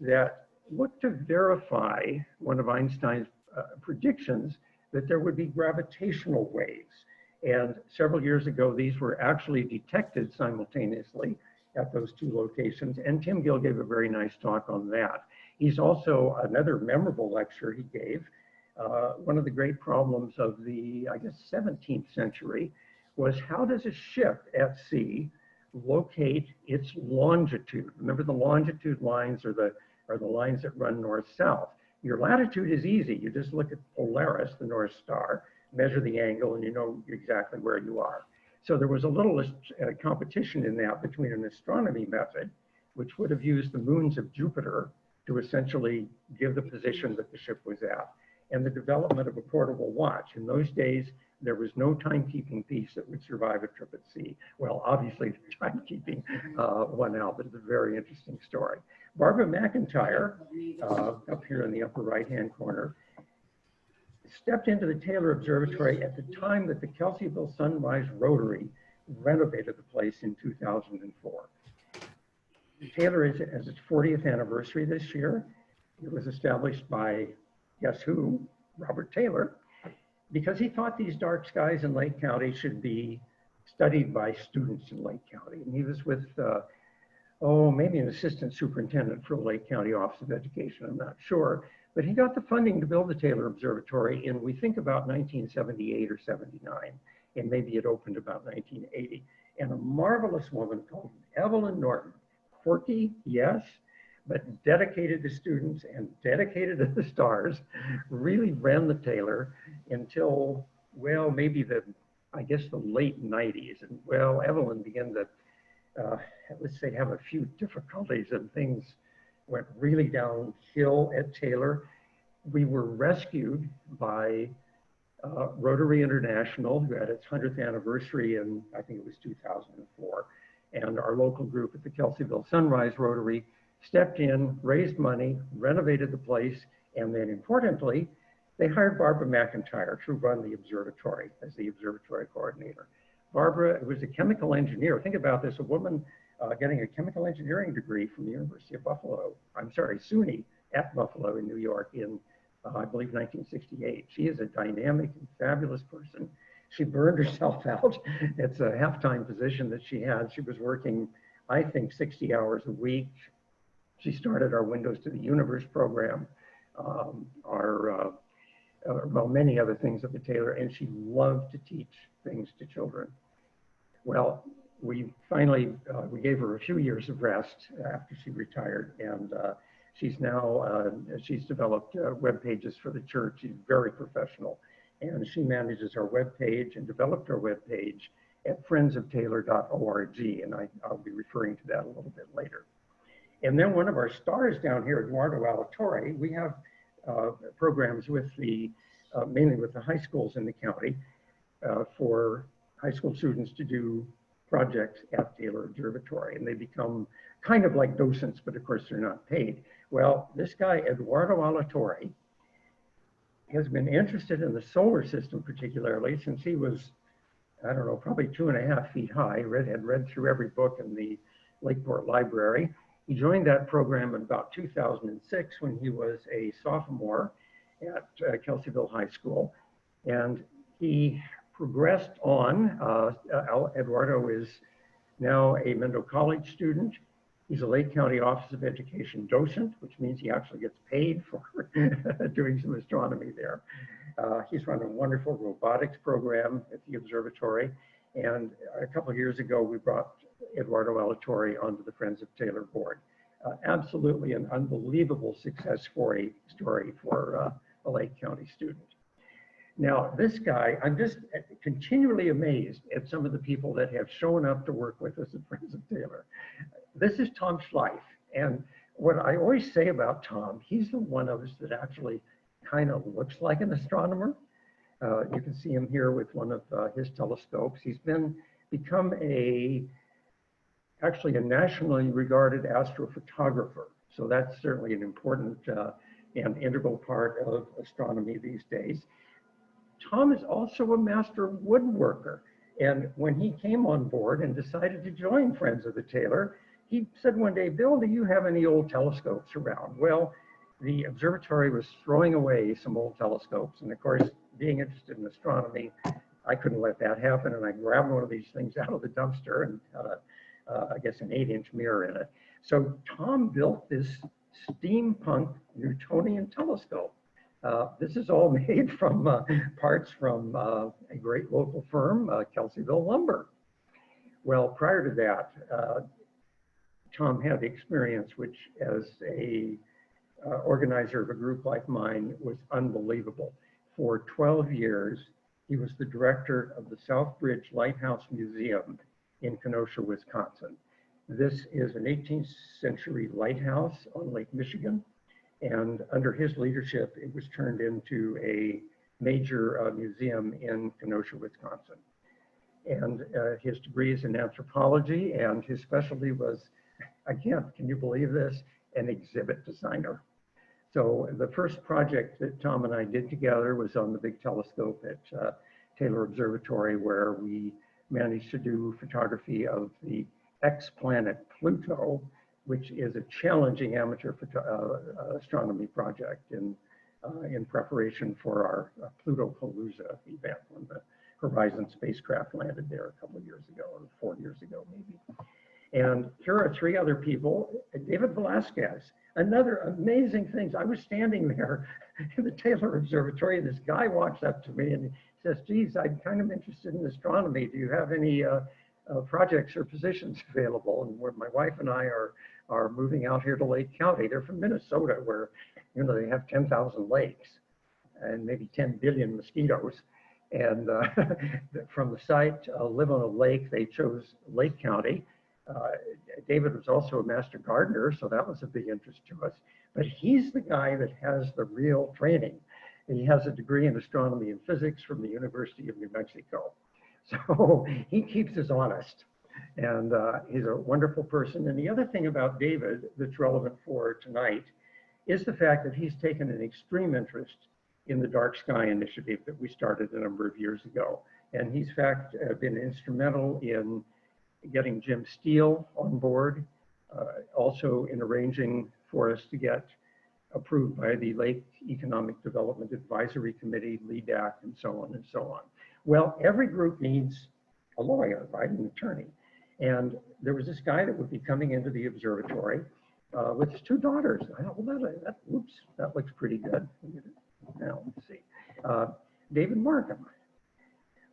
that looked to verify one of Einstein's predictions that there would be gravitational waves. And several years ago, these were actually detected simultaneously at those two locations. And Tim Gill gave a very nice talk on that. He's also another memorable lecture he gave. One of the great problems of the, I guess, 17th century was how does a ship at sea locate its longitude? Remember, the longitude lines are the lines that run north-south. Your latitude is easy. You just look at Polaris, the North Star, measure the angle, and you know exactly where you are. So there was a little competition in that between an astronomy method, which would have used the moons of Jupiter to essentially give the position that the ship was at, and the development of a portable watch. In those days, there was no timekeeping piece that would survive a trip at sea. Well, obviously, the timekeeping won out, but it's a very interesting story. Barbara McIntyre, up here in the upper right-hand corner, stepped into the Taylor Observatory at the time that the Kelseyville Sunrise Rotary renovated the place in 2004. Taylor is at its 40th anniversary this year. It was established by, guess who? Robert Taylor, because he thought these dark skies in Lake County should be studied by students in Lake County. And he was with, maybe an assistant superintendent for the Lake County Office of Education, I'm not sure. But he got the funding to build the Taylor Observatory in, we think, about 1978 or 79, and maybe it opened about 1980. And a marvelous woman called Evelyn Norton, quirky, yes, but dedicated to students and dedicated to the stars, really ran the Taylor until, well, maybe I guess the late 90s. And well, Evelyn began to, let's say, have a few difficulties, and things went really downhill at Taylor. We were rescued by Rotary International, who had its 100th anniversary in, I think it was 2004. And our local group at the Kelseyville Sunrise Rotary stepped in, raised money, renovated the place, and then importantly, they hired Barbara McIntyre to run the observatory as the observatory coordinator. Barbara was a chemical engineer. Think about this, a woman getting a chemical engineering degree from the University of Buffalo, SUNY at Buffalo in New York in, I believe, 1968. She is a dynamic and fabulous person. She burned herself out. It's a half-time position that she had. She was working, I think, 60 hours a week. She started our Windows to the Universe program, well, many other things at the Taylor, and she loved to teach things to children. Well, we finally, we gave her a few years of rest after she retired, and she's now, she's developed web pages for the church. She's very professional, and she manages our web page and developed our web page at friendsoftaylor.org, and I'll be referring to that a little bit later. And then one of our stars down here, Eduardo Alatorre, we have programs with the, mainly with the high schools in the county for high school students to do projects at Taylor Observatory, and they become kind of like docents, but of course they're not paid. Well, this guy, Eduardo Alatorre, has been interested in the solar system particularly since he was, I don't know, probably 2.5 feet high, had read through every book in the Lakeport Library. He joined that program in about 2006 when he was a sophomore at Kelseyville High School, and he progressed on. Eduardo is now a Mendel College student. He's a Lake County Office of Education docent, which means he actually gets paid for doing some astronomy there. He's run a wonderful robotics program at the observatory, and a couple of years ago we brought Eduardo Alatorre onto the Friends of Taylor board. Absolutely an unbelievable success story for a Lake County student. Now, this guy, I'm just continually amazed at some of the people that have shown up to work with us at Friends of Taylor. This is Tom Schleif, and what I always say about Tom, he's the one of us that actually kind of looks like an astronomer. You can see him here with one of his telescopes. He's become actually a nationally regarded astrophotographer. So that's certainly an important and integral part of astronomy these days. Tom is also a master woodworker. And when he came on board and decided to join Friends of the Taylor, he said one day, Bill, do you have any old telescopes around? Well, the observatory was throwing away some old telescopes. And of course, being interested in astronomy, I couldn't let that happen. And I grabbed one of these things out of the dumpster and had I guess an 8-inch mirror in it. So Tom built this steampunk Newtonian telescope. This is all made from parts from a great local firm, Kelseyville Lumber. Well, prior to that, Tom had the experience, which as a organizer of a group like mine was unbelievable. For 12 years, he was the director of the Southbridge Lighthouse Museum in Kenosha, Wisconsin. This is an 18th century lighthouse on Lake Michigan. And under his leadership, it was turned into a major museum in Kenosha, Wisconsin. And his degree is in anthropology, and his specialty was, again, can you believe this? An exhibit designer. So the first project that Tom and I did together was on the big telescope at Taylor Observatory, where we managed to do photography of the X-planet Pluto, which is a challenging amateur astronomy project in preparation for our Pluto-Palooza event when the Horizon spacecraft landed there a couple of years ago, or 4 years ago maybe. And here are 3 other people. David Velasquez, another amazing thing. I was standing there in the Taylor Observatory, and this guy walks up to me and he says, geez, I'm kind of interested in astronomy. Do you have any projects or positions available? And where my wife and I are moving out here to Lake County. They're from Minnesota, where they have 10,000 lakes and maybe 10 billion mosquitoes. And from the site, live on a lake, they chose Lake County. David was also a master gardener, so that was a big interest to us. But he's the guy that has the real training. He has a degree in astronomy and physics from the University of New Mexico. So he keeps us honest, and he's a wonderful person. And the other thing about David that's relevant for tonight is the fact that he's taken an extreme interest in the Dark Sky initiative that we started a number of years ago. And he's in fact been instrumental in getting Jim Steele on board, also in arranging for us to get approved by the Lake Economic Development Advisory Committee, LEDAC, and so on and so on. Well, every group needs a lawyer, right, an attorney. And there was this guy that would be coming into the observatory with his 2 daughters. I thought, well, oops, that looks pretty good. Now, let's see. David Markham.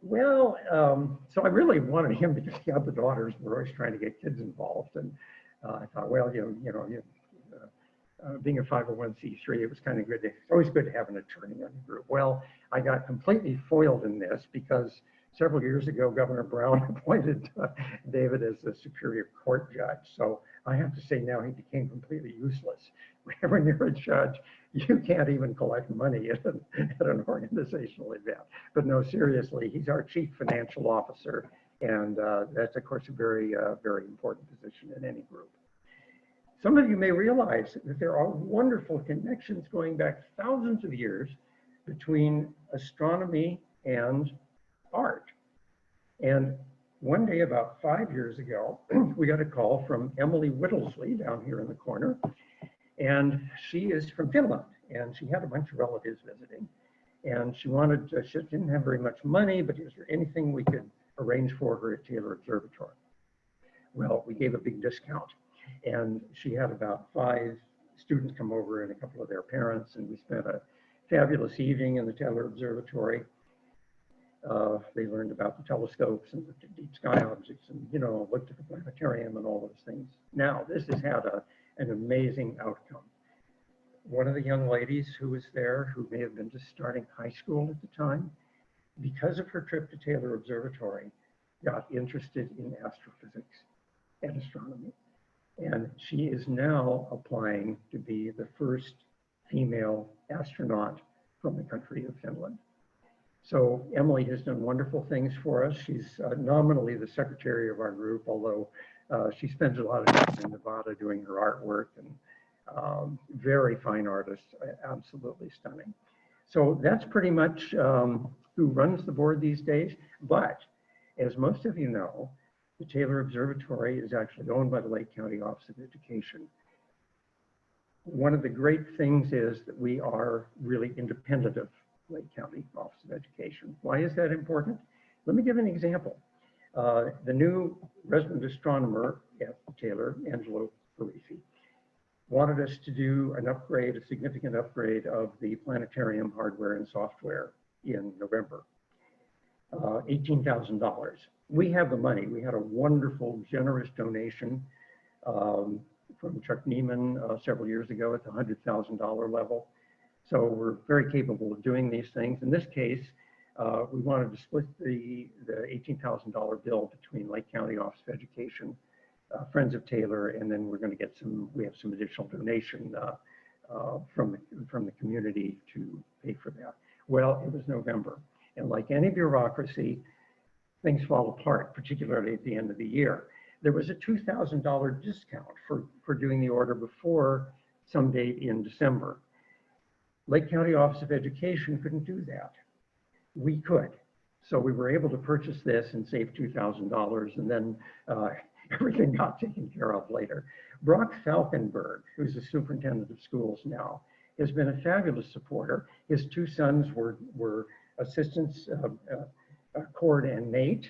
Well, so I really wanted him to just have the daughters. We're always trying to get kids involved. And I thought, well, being a 501c3, it was kind of good. It's always good to have an attorney in the group. Well, I got completely foiled in this because several years ago, Governor Brown appointed David as the Superior Court judge. So I have to say now he became completely useless. When you're a judge, you can't even collect money at an organizational event. But no, seriously, he's our chief financial officer. And that's, of course, a very, very important position in any group. Some of you may realize that there are wonderful connections going back thousands of years between astronomy and art. And one day about 5 years ago, we got a call from Emily Whittlesley down here in the corner. And she is from Finland, and she had a bunch of relatives visiting. And she didn't have very much money, but is there anything we could arrange for her at Taylor Observatory? Well, we gave a big discount. And she had about 5 students come over and a couple of their parents, and we spent a fabulous evening in the Taylor Observatory. They learned about the telescopes and looked at deep sky objects and, looked at the planetarium and all those things. Now, this has had an amazing outcome. One of the young ladies who was there, who may have been just starting high school at the time, because of her trip to Taylor Observatory, got interested in astrophysics and astronomy. And she is now applying to be the first female astronaut from the country of Finland. So Emily has done wonderful things for us. She's nominally the secretary of our group, although she spends a lot of time in Nevada doing her artwork, and very fine artist, absolutely stunning. So that's pretty much who runs the board these days. But as most of you know, The Taylor Observatory is actually owned by the Lake County Office of Education. One of the great things is that we are really independent of Lake County Office of Education. Why is that important? Let me give an example. The new resident astronomer at Taylor, Angelo Parisi, wanted us to do an upgrade, a significant upgrade of the planetarium hardware and software in November. $18,000. We have the money. We had a wonderful, generous donation from Chuck Neiman several years ago at the $100,000 level. So we're very capable of doing these things. In this case, we wanted to split the $18,000 bill between Lake County Office of Education, Friends of Taylor, and then we're going to get we have some additional donation from the community to pay for that. Well, it was November, and like any bureaucracy, things fall apart, particularly at the end of the year. There was a $2,000 discount for doing the order before some date in December. Lake County Office of Education couldn't do that. We could. So we were able to purchase this and save $2,000, and then everything got taken care of later. Brock Falkenberg, who's the superintendent of schools now, has been a fabulous supporter. His two sons were assistants, Cord and Nate,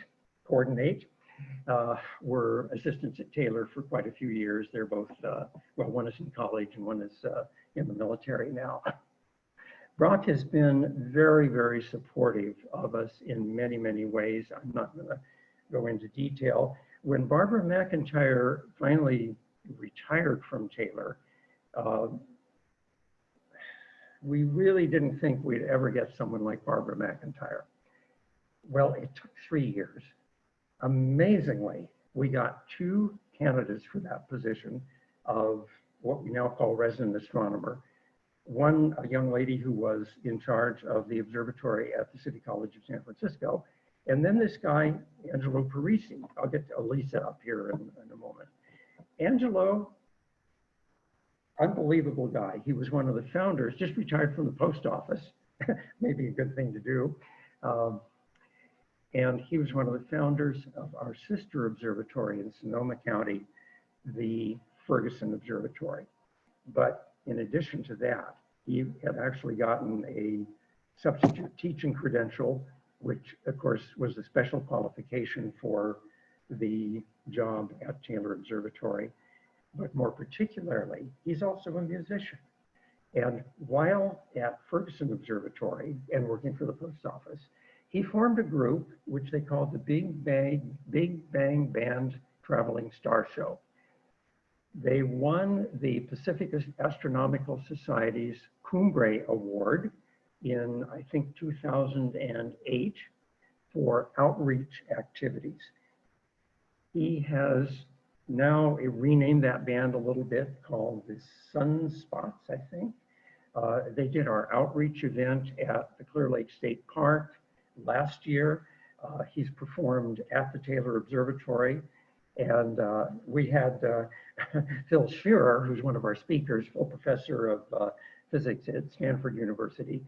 were assistants at Taylor for quite a few years. They're both, well, one is in college and one is in the military now. Brock has been very, very supportive of us in many, many ways. I'm not going to go into detail. When Barbara McIntyre finally retired from Taylor, we really didn't think we'd ever get someone like Barbara McIntyre. Well, it took 3 years. Amazingly, we got 2 candidates for that position of what we now call resident astronomer. One, a young lady who was in charge of the observatory at the City College of San Francisco, and then this guy, Angelo Parisi. I'll get to Elisa up here in a moment. Angelo, unbelievable guy. He was one of the founders, just retired from the post office, maybe a good thing to do. And he was one of the founders of our sister observatory in Sonoma County, the Ferguson Observatory. But in addition to that, he had actually gotten a substitute teaching credential, which of course was a special qualification for the job at Taylor Observatory. But more particularly, he's also a musician. And while at Ferguson Observatory and working for the post office, he formed a group which they called the Big Bang Band Traveling Star Show. They won the Pacific Astronomical Society's Cumbre Award in, I think, 2008 for outreach activities. He has now renamed that band a little bit, called the Sunspots, I think. They did our outreach event at the Clear Lake State Park last year. He's performed at the Taylor Observatory. And we had Phil Shearer, who's one of our speakers, full professor of physics at Stanford University,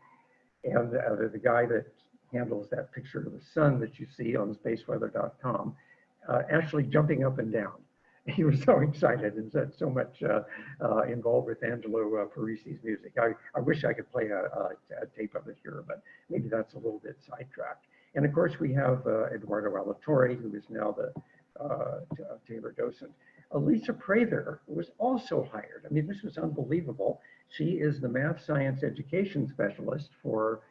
and the guy that handles that picture of the sun that you see on spaceweather.com, actually jumping up and down. He was so excited and so much involved with Angelo Parisi's music. I wish I could play a tape of it here, but maybe that's a little bit sidetracked. And of course, we have Eduardo Alatorre, who is now the Taylor docent. Elisa Prather was also hired. I mean, this was unbelievable. She is the math science education specialist for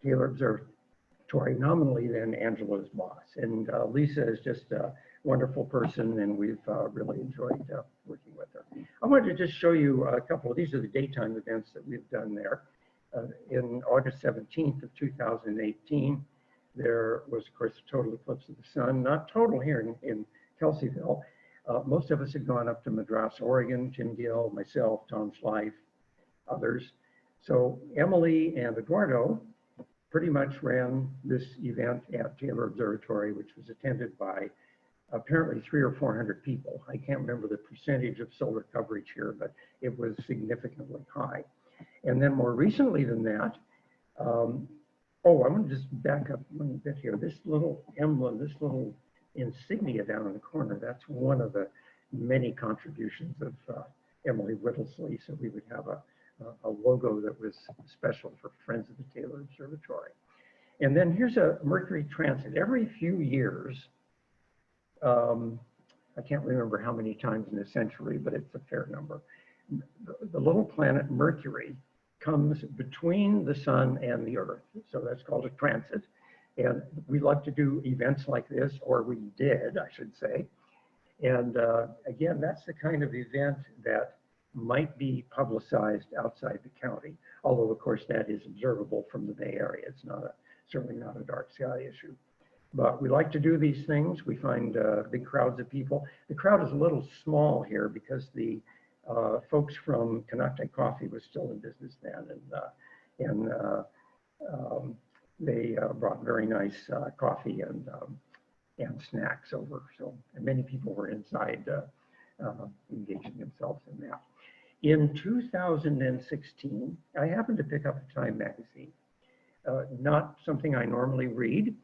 Taylor Observatory, nominally then Angelo's boss. And Lisa is just a wonderful person, and we've really enjoyed working with her. I wanted to just show you a couple of, these are the daytime events that we've done there. In August 17th of 2018, there was, of course, a total eclipse of the sun, not total here in Kelseyville. Most of us had gone up to Madras, Oregon, Jim Gill, myself, Tom Schleif, others. So Emily and Eduardo pretty much ran this event at Taylor Observatory, which was attended by apparently 300 or 400 people. I can't remember the percentage of solar coverage here, but it was significantly high. And then more recently than that, oh, I'm going to just back up one bit here. This little emblem, this little insignia down in the corner, that's one of the many contributions of Emily Whittlesey. So we would have a logo that was special for Friends of the Taylor Observatory. And then here's a Mercury transit. Every few years, I can't remember how many times in a century, but it's a fair number, the little planet Mercury comes between the sun and the Earth. So that's called a transit. And we love to do events like this, or we did, I should say. And again, that's the kind of event that might be publicized outside the county. Although, of course, that is observable from the Bay Area. It's not certainly not a dark sky issue. But we like to do these things. We find big crowds of people. The crowd is a little small here because the folks from Canate Coffee was still in business then, and they brought very nice coffee and snacks over. So, and many people were inside engaging themselves in that. In 2016, I happened to pick up a Time magazine. Not something I normally read,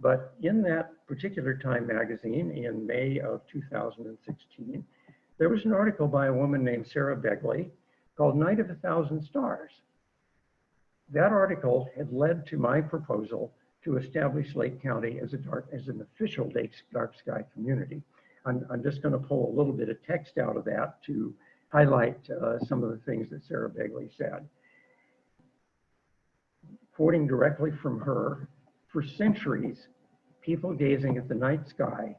but in that particular Time magazine in May of 2016, there was an article by a woman named Sarah Begley called Night of a Thousand Stars. That article had led to my proposal to establish Lake County as an official dark sky community. I'm just going to pull a little bit of text out of that to highlight some of the things that Sarah Begley said. Quoting directly from her, for centuries, people gazing at the night sky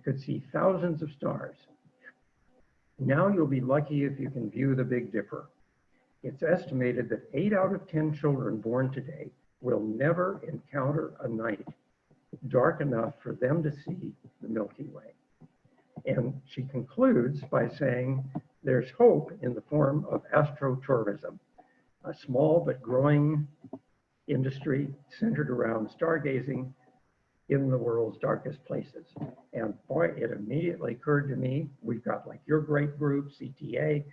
could see thousands of stars. Now you'll be lucky if you can view the Big Dipper. It's estimated that 8 out of 10 children born today will never encounter a night dark enough for them to see the Milky Way. And she concludes by saying, there's hope in the form of astrotourism, a small but growing industry centered around stargazing in the world's darkest places. And boy, it immediately occurred to me, we've got like your great group, CTA,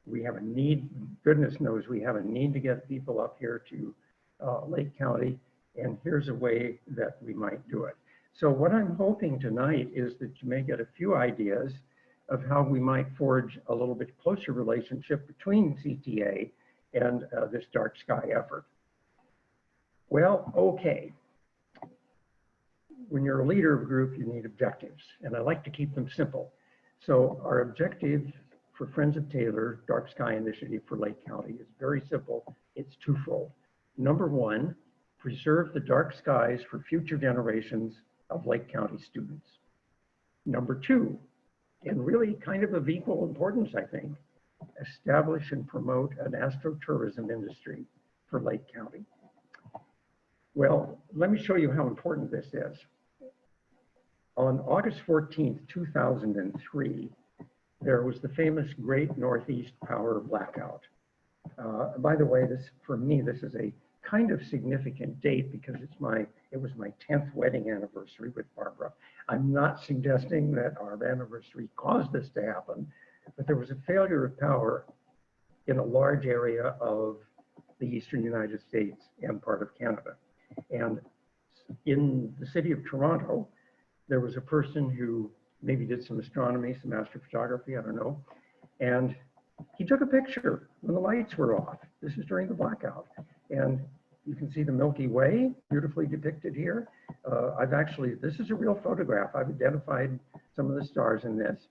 we have a need, goodness knows we have a need to get people up here to Lake County, and here's a way that we might do it. So what I'm hoping tonight is that you may get a few ideas of how we might forge a little bit closer relationship between CTA and this dark sky effort. Well, okay. When you're a leader of a group, you need objectives, and I like to keep them simple. So our objective for Friends of Taylor Dark Sky Initiative for Lake County is very simple. It's twofold. Number one, preserve the dark skies for future generations of Lake County students. Number two, and really kind of equal importance, I think, establish and promote an astrotourism industry for Lake County. Well, let me show you how important this is. On August 14th, 2003, there was the famous Great Northeast Power Blackout. By the way, for me, this is a kind of significant date because it was my 10th wedding anniversary with Barbara. I'm not suggesting that our anniversary caused this to happen, but there was a failure of power in a large area of the eastern United States and part of Canada. And in the city of Toronto, there was a person who maybe did some astronomy, some astrophotography, I don't know, and he took a picture when the lights were off. This is during the blackout. And you can see the Milky Way beautifully depicted here. This is a real photograph. I've identified some of the stars in this.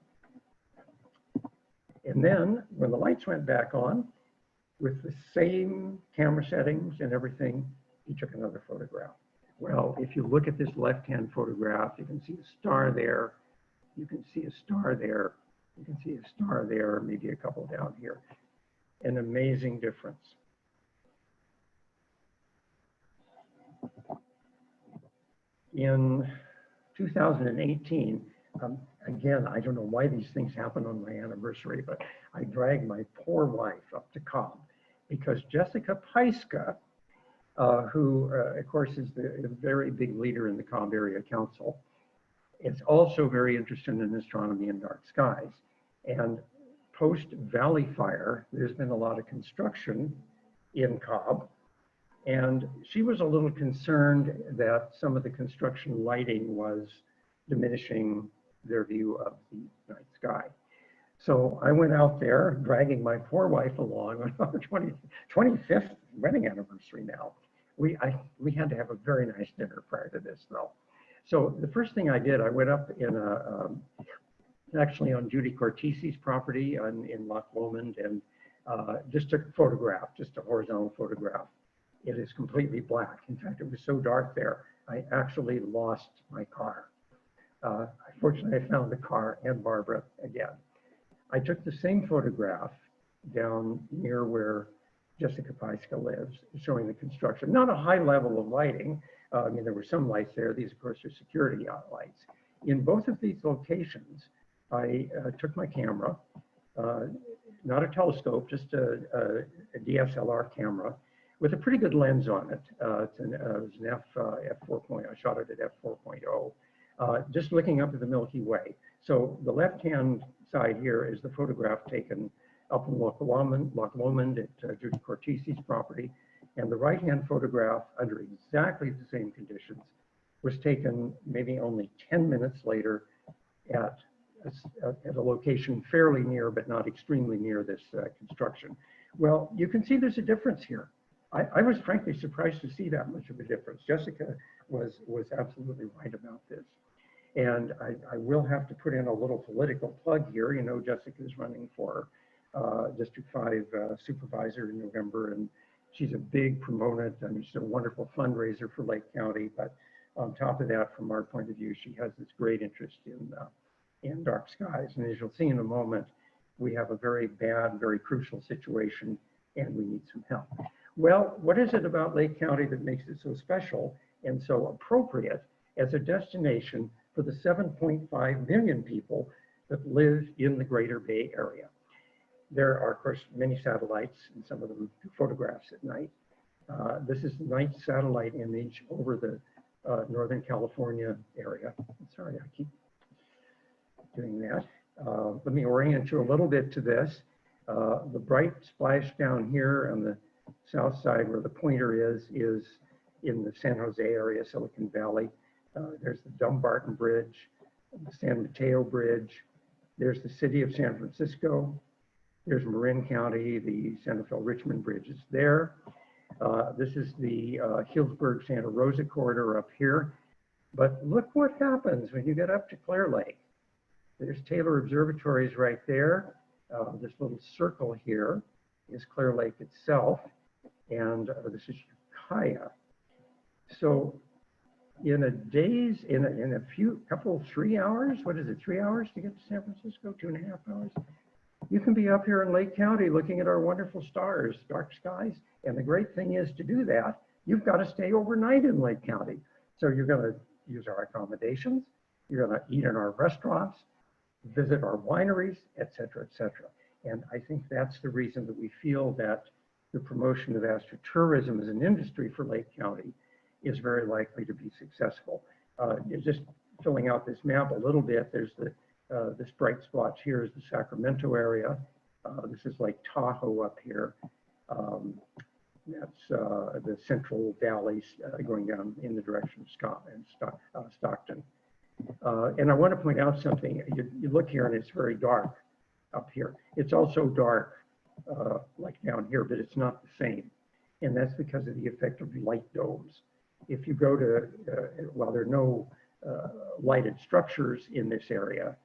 And then when the lights went back on, with the same camera settings and everything, he took another photograph. Well, if you look at this left-hand photograph, you can see a star there. You can see a star there. You can see a star there, maybe a couple down here. An amazing difference. In 2018, again, I don't know why these things happen on my anniversary, but I dragged my poor wife up to Cobb because Jessica Peiska, who of course is a very big leader in the Cobb Area Council, is also very interested in astronomy and dark skies. And post Valley Fire, there's been a lot of construction in Cobb. And she was a little concerned that some of the construction lighting was diminishing their view of the night sky. So I went out there dragging my poor wife along on our 25th wedding anniversary now. We had to have a very nice dinner prior to this though. So the first thing I did, I went up in actually on Judy Cortesi's property in Loch Lomond, and just took a photograph, just a horizontal photograph. It is completely black. In fact, it was so dark there, I actually lost my car. Fortunately, I found the car and Barbara again. I took the same photograph down near where Jessica Paiska lives, showing the construction. Not a high level of lighting. I mean, there were some lights there. These, of course, are security lights. In both of these locations, I took my camera, not a telescope, just a DSLR camera with a pretty good lens on it. It was an f4. I shot it at f4.0, just looking up at the Milky Way. So the left-hand side here is the photograph taken up in Loch Lomond at Judy Cortesi's property. And the right-hand photograph, under exactly the same conditions, was taken maybe only 10 minutes later at a location fairly near, but not extremely near this construction. Well, you can see there's a difference here. I was frankly surprised to see that much of a difference. Jessica was absolutely right about this. And I will have to put in a little political plug here. You know, Jessica is running for District 5 supervisor in November, and she's a big proponent. I mean, she's a wonderful fundraiser for Lake County. But on top of that, from our point of view, she has this great interest in dark skies. And as you'll see in a moment, we have a very bad, very crucial situation, and we need some help. Well, what is it about Lake County that makes it so special and so appropriate as a destination for the 7.5 million people that live in the Greater Bay Area? There are, of course, many satellites, and some of them do photographs at night. This is night satellite image over the Northern California area. Sorry, I keep doing that. Let me orient you a little bit to this. The bright splash down here on the south side where the pointer is in the San Jose area, Silicon Valley. There's the Dumbarton Bridge, the San Mateo Bridge. There's the city of San Francisco. There's Marin County, the Santa Fe-Richmond Bridge is there. This is the Healdsburg-Santa Rosa corridor up here. But look what happens when you get up to Clear Lake. There's Taylor Observatories right there. This little circle here is Clear Lake itself. And this is Ukiah. So in a couple, 3 hours, what is it, 3 hours to get to San Francisco, 2.5 hours? You can be up here in Lake County looking at our wonderful stars, dark skies. And the great thing is, to do that, you've got to stay overnight in Lake County. So you're going to use our accommodations, you're going to eat in our restaurants, visit our wineries, et cetera, et cetera. And I think that's the reason that we feel that the promotion of astro-tourism as an industry for Lake County is very likely to be successful. Just filling out this map a little bit, there's this bright spot here is the Sacramento area. This is Lake Tahoe up here. That's the Central Valley going down in the direction of Stockton. And I want to point out something. You look here and it's very dark up here. It's also dark like down here, but it's not the same. And that's because of the effect of light domes. If you go to, while there are no lighted structures in this area,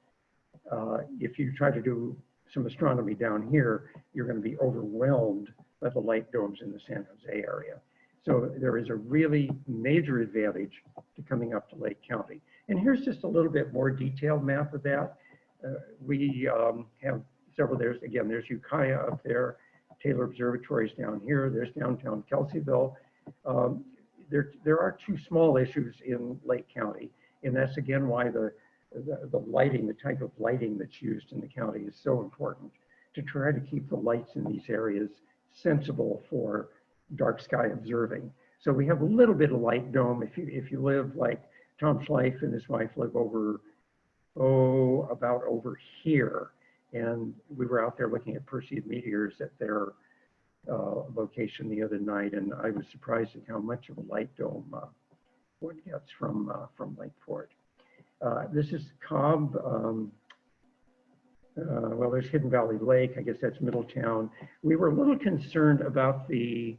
if you try to do some astronomy down here, you're going to be overwhelmed by the light domes in the San Jose area. So there is a really major advantage to coming up to Lake County. And here's just a little bit more detailed map of that. We have several, there's Ukiah up there, Taylor Observatories down here, there's downtown Kelseyville. There are two small issues in Lake County, and that's again why the lighting, the type of lighting that's used in the county is so important, to try to keep the lights in these areas sensible for dark sky observing. So we have a little bit of light dome. If you live like Tom Schleif and his wife live over, about over here. And we were out there looking at Perseid meteors at their location the other night, and I was surprised at how much of a light dome one gets from Lake Fort. This is Cobb. Well, there's Hidden Valley Lake. I guess that's Middletown. We were a little concerned about the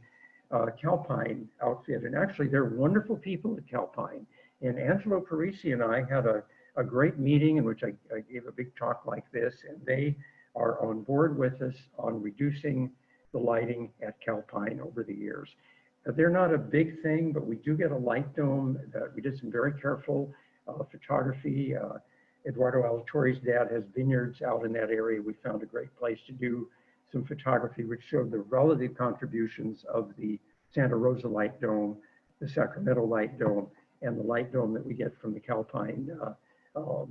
Calpine outfit, and actually they're wonderful people at Calpine. And Angelo Parisi and I had a great meeting in which I gave a big talk like this, and they are on board with us on reducing the lighting at Calpine over the years. They're not a big thing, but we do get a light dome. We did some very careful photography. Eduardo Alatorre's dad has vineyards out in that area. We found a great place to do some photography which showed the relative contributions of the Santa Rosa light dome, the Sacramento light dome, and the light dome that we get from the Calpine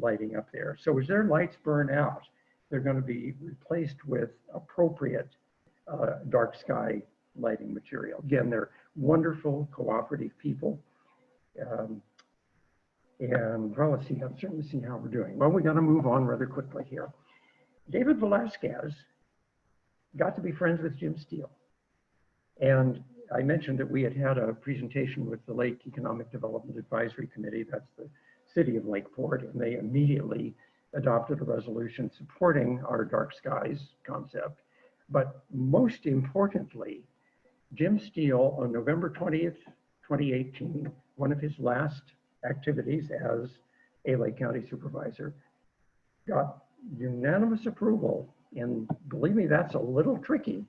lighting up there. So as their lights burn out, they're going to be replaced with appropriate dark sky lighting material. Again, they're wonderful, cooperative people. And well, let's see, I'm starting to see how we're doing. Well, we got to move on rather quickly here. David Velasquez got to be friends with Jim Steele. And I mentioned that we had had a presentation with the Lake Economic Development Advisory Committee, that's the city of Lakeport, and they immediately adopted a resolution supporting our dark skies concept. But most importantly, Jim Steele on November 20th, 2018, one of his last activities as a Lake County supervisor, got unanimous approval, and believe me, that's a little tricky,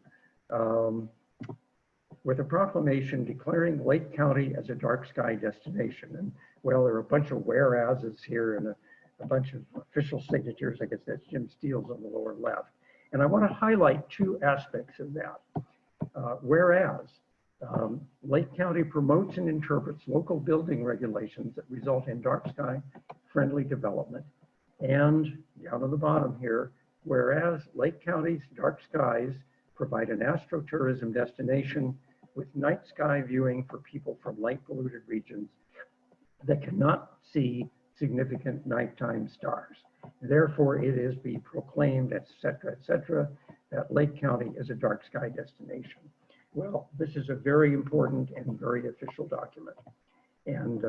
with a proclamation declaring Lake County as a dark sky destination. And well, there are a bunch of whereases here and a bunch of official signatures. I guess that's Jim Steele's on the lower left. And I want to highlight two aspects of that. Whereas Lake County promotes and interprets local building regulations that result in dark sky friendly development. And down at the bottom here, whereas Lake County's dark skies provide an astrotourism destination with night sky viewing for people from light polluted regions that cannot see significant nighttime stars. Therefore, it is be proclaimed, et cetera, that Lake County is a dark sky destination. Well, this is a very important and very official document. And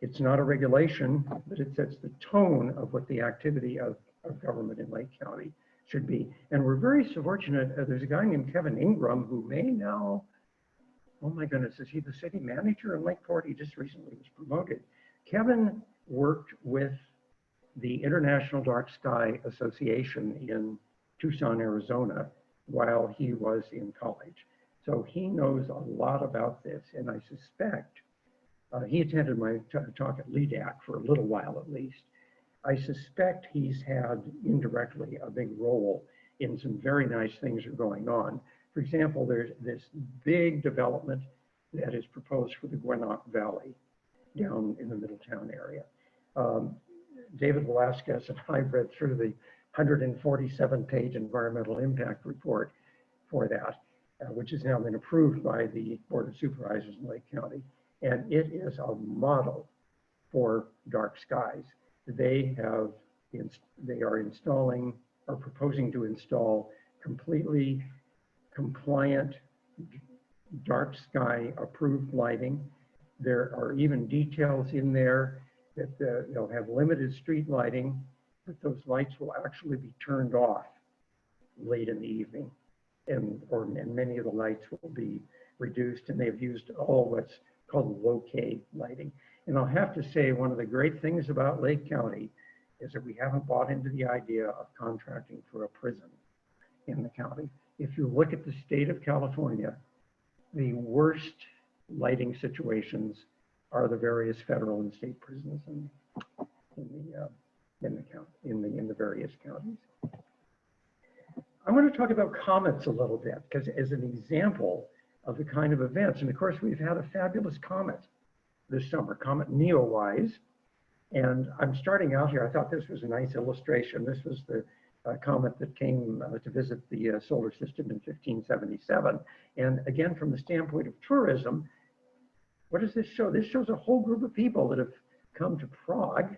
it's not a regulation, but it sets the tone of what the activity of government in Lake County should be. And we're very fortunate, there's a guy named Kevin Ingram who may now, oh my goodness, is he the city manager in Lakeport? He just recently was promoted. Kevin worked with the International Dark Sky Association in Tucson, Arizona, while he was in college. So he knows a lot about this, and I suspect, he attended my talk at LEDAC for a little while at least. I suspect he's had indirectly a big role in some very nice things that are going on. For example, there's this big development that is proposed for the Gwinnett Valley down in the Middletown area. David Velasquez and I read through the 147-page environmental impact report for that, which has now been approved by the Board of Supervisors in Lake County. And it is a model for dark skies. They are installing or proposing to install completely compliant dark sky approved lighting. There are even details in there that they'll have limited street lighting, but those lights will actually be turned off late in the evening. And many of the lights will be reduced, and they've used all what's called low-K lighting. And I'll have to say, one of the great things about Lake County is that we haven't bought into the idea of contracting for a prison in the county. If you look at the state of California, the worst lighting situations are the various federal and state prisons in the various counties. I want to talk about comets a little bit, because as an example of the kind of events, and of course we've had a fabulous comet this summer, Comet Neowise. And I'm starting out here, I thought this was a nice illustration. This was the comet that came to visit the solar system in 1577. And again, from the standpoint of tourism, what does this show? This shows a whole group of people that have come to Prague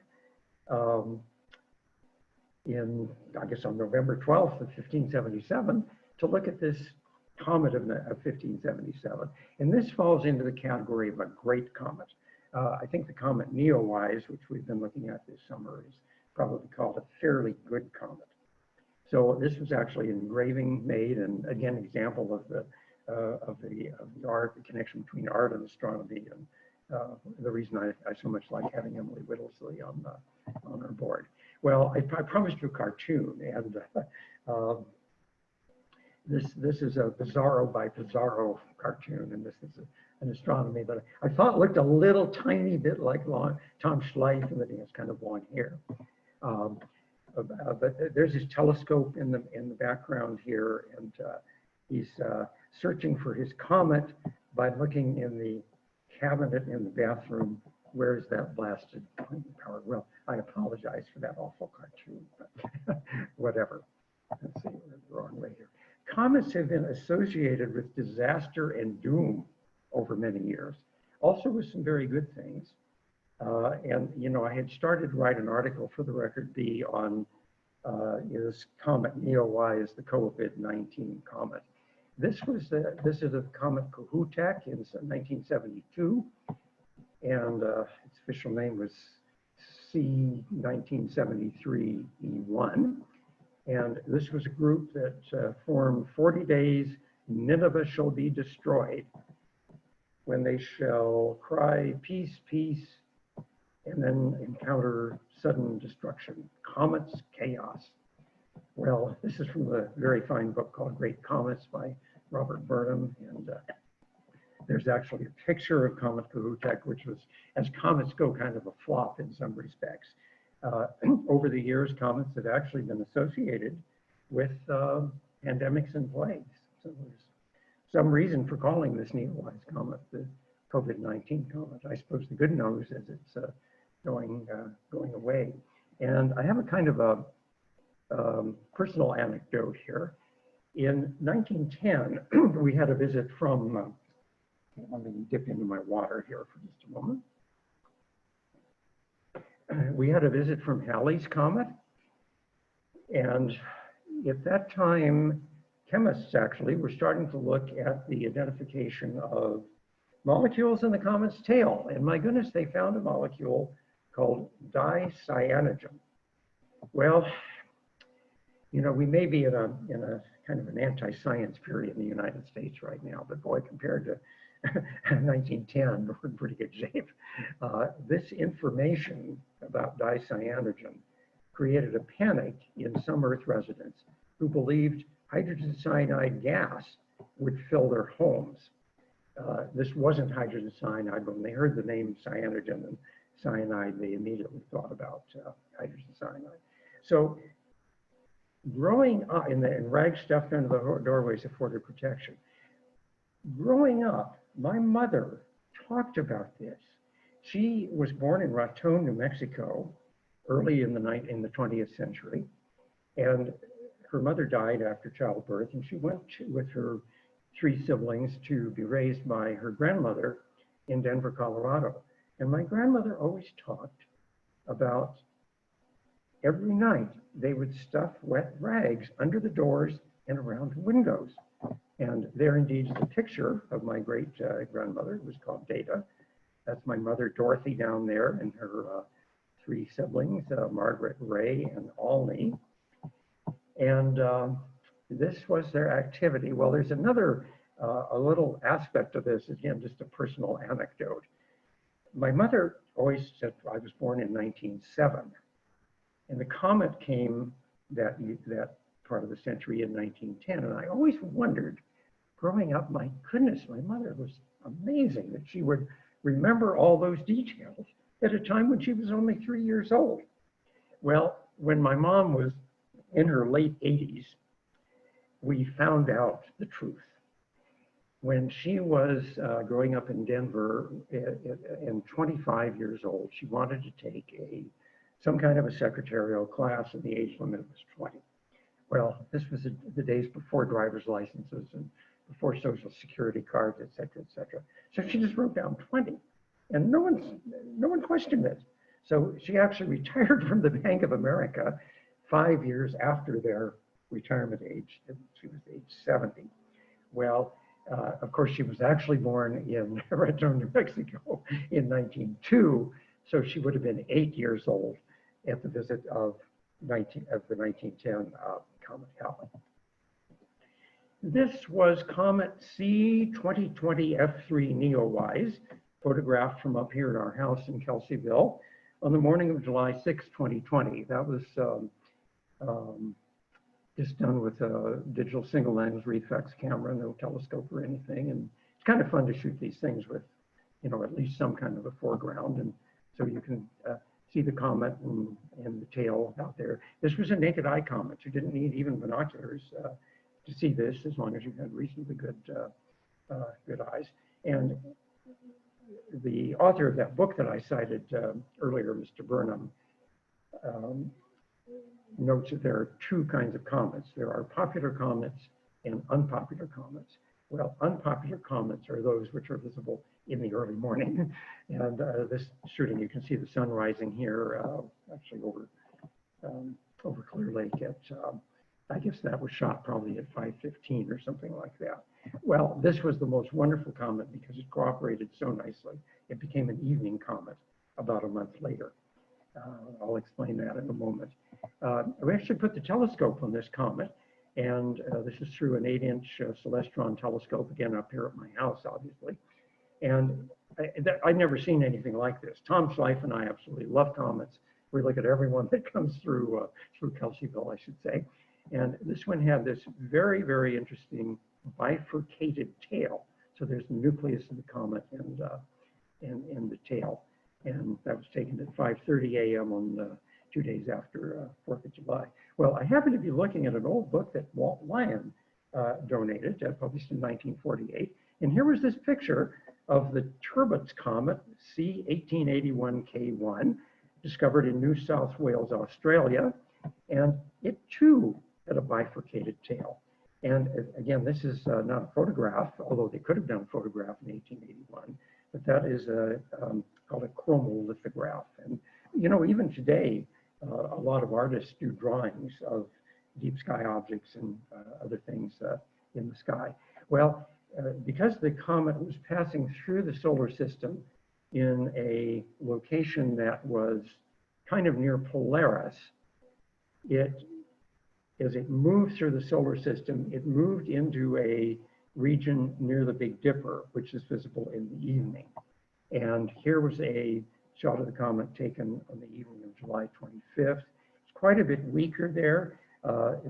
I guess on November 12th of 1577 to look at this comet of 1577. And this falls into the category of a great comet. I think the comet Neowise, which we've been looking at this summer, is probably called a fairly good comet. So this was actually an engraving made, and again, example of the art, the connection between art and astronomy, and the reason I so much like having Emily Whittlesley on our board. Well, I promised you a cartoon, and this is a Bizarro by Bizarro cartoon, and this is an astronomy that I thought looked a little tiny bit like Tom Schleif, and that he has kind of long hair. But there's his telescope in the background here, and he's searching for his comet by looking in the cabinet in the bathroom. Where's that blasted power? Well, I apologize for that awful cartoon, but whatever. Let's see, we're the wrong way here. Comets have been associated with disaster and doom over many years, also with some very good things. And, you know, I had started to write an article for the Record B on this comet Neowise, the COVID-19 comet. This is a comet Kohoutek in 1972, and its official name was C1920x1080. And this was a group that formed 40 days, Nineveh shall be destroyed, when they shall cry, peace, peace, and then encounter sudden destruction. Comets, chaos. Well, this is from the very fine book called Great Comets by Robert Burnham, and there's actually a picture of Comet Kohoutek, which was, as comets go, kind of a flop in some respects. Over the years, comets have actually been associated with pandemics and plagues. So there's some reason for calling this Neowise comet the COVID-19 comet. I suppose the good news is it's going away. And I have a kind of a personal anecdote here. In 1910, we had a visit from, let me dip into my water here for just a moment. We had a visit from Halley's Comet. And at that time, chemists actually were starting to look at the identification of molecules in the comet's tail. And my goodness, they found a molecule called dicyanogen. Well, you know, we may be in a kind of an anti-science period in the United States right now, but boy, compared to 1910, we're in pretty good shape. This information about dicyanogen created a panic in some Earth residents who believed hydrogen cyanide gas would fill their homes. This wasn't hydrogen cyanide, but when they heard the name cyanogen and cyanide, they immediately thought about hydrogen cyanide. So growing up, and rags stuffed under the doorways afforded protection. Growing up, my mother talked about this. She was born in Raton, New Mexico, early in the 20th century, and her mother died after childbirth, and she went with her 3 siblings to be raised by her grandmother in Denver, Colorado. And my grandmother always talked about every night they would stuff wet rags under the doors and around the windows. And there indeed is a picture of my great grandmother, who was called Data. That's my mother, Dorothy, down there, and her 3 siblings, Margaret, Ray, and Alney. And this was their activity. Well, there's another, a little aspect of this, again, just a personal anecdote. My mother always said, I was born in 1907, and the comet came that part of the century in 1910. And I always wondered, growing up, my goodness, my mother was amazing that she would remember all those details at a time when she was only 3 years old. Well, when my mom was in her late 80s, we found out the truth. When she was growing up in Denver and 25 years old, she wanted to take some kind of a secretarial class, and the age limit was 20. Well, this was the days before driver's licenses and before social security cards, et cetera, et cetera. So she just wrote down 20, and no one questioned it. So she actually retired from the Bank of America 5 years after their retirement age. She was age 70. Well, of course, she was actually born in Redstone, New Mexico in 1902, so she would have been 8 years old at the visit of the 1910 comet Halley. This was comet C2020F3 Neowise, photographed from up here in our house in Kelseyville on the morning of July 6, 2020. That was just done with a digital single lens reflex camera, no telescope or anything. And it's kind of fun to shoot these things with, you know, at least some kind of a foreground. And so you can see the comet and the tail out there. This was a naked eye comet. You didn't need even binoculars to see this, as long as you had reasonably good eyes. And the author of that book that I cited earlier, Mr. Burnham, notes that there are two kinds of comets. There are popular comets and unpopular comets. Well, unpopular comets are those which are visible in the early morning. And this shooting, you can see the sun rising here, actually over Clear Lake at, I guess that was shot probably at 5:15 or something like that. Well, this was the most wonderful comet because it cooperated so nicely. It became an evening comet about a month later. I'll explain that in a moment. We actually put the telescope on this comet, and this is through an 8-inch Celestron telescope, again up here at my house, obviously. And I've never seen anything like this. Tom Schleif and I absolutely love comets. We look at every one that comes through Kelseyville, I should say. And this one had this very, very interesting bifurcated tail. So there's the nucleus of the comet and the tail. And that was taken at 5:30 a.m. on 2 days after 4th of July. Well, I happen to be looking at an old book that Walt Lyon donated, published in 1948. And here was this picture of the Turbot's comet, C1881K1, discovered in New South Wales, Australia. And it too had a bifurcated tail. And again, this is not a photograph, although they could have done a photograph in 1881, but that is called a chromolithograph. And you know, even today, a lot of artists do drawings of deep sky objects and other things in the sky. Well, because the comet was passing through the solar system in a location that was kind of near Polaris, as it moved through the solar system, it moved into a region near the Big Dipper, which is visible in the evening. And here was a shot of the comet taken on the evening of July 25th. It's quite a bit weaker there.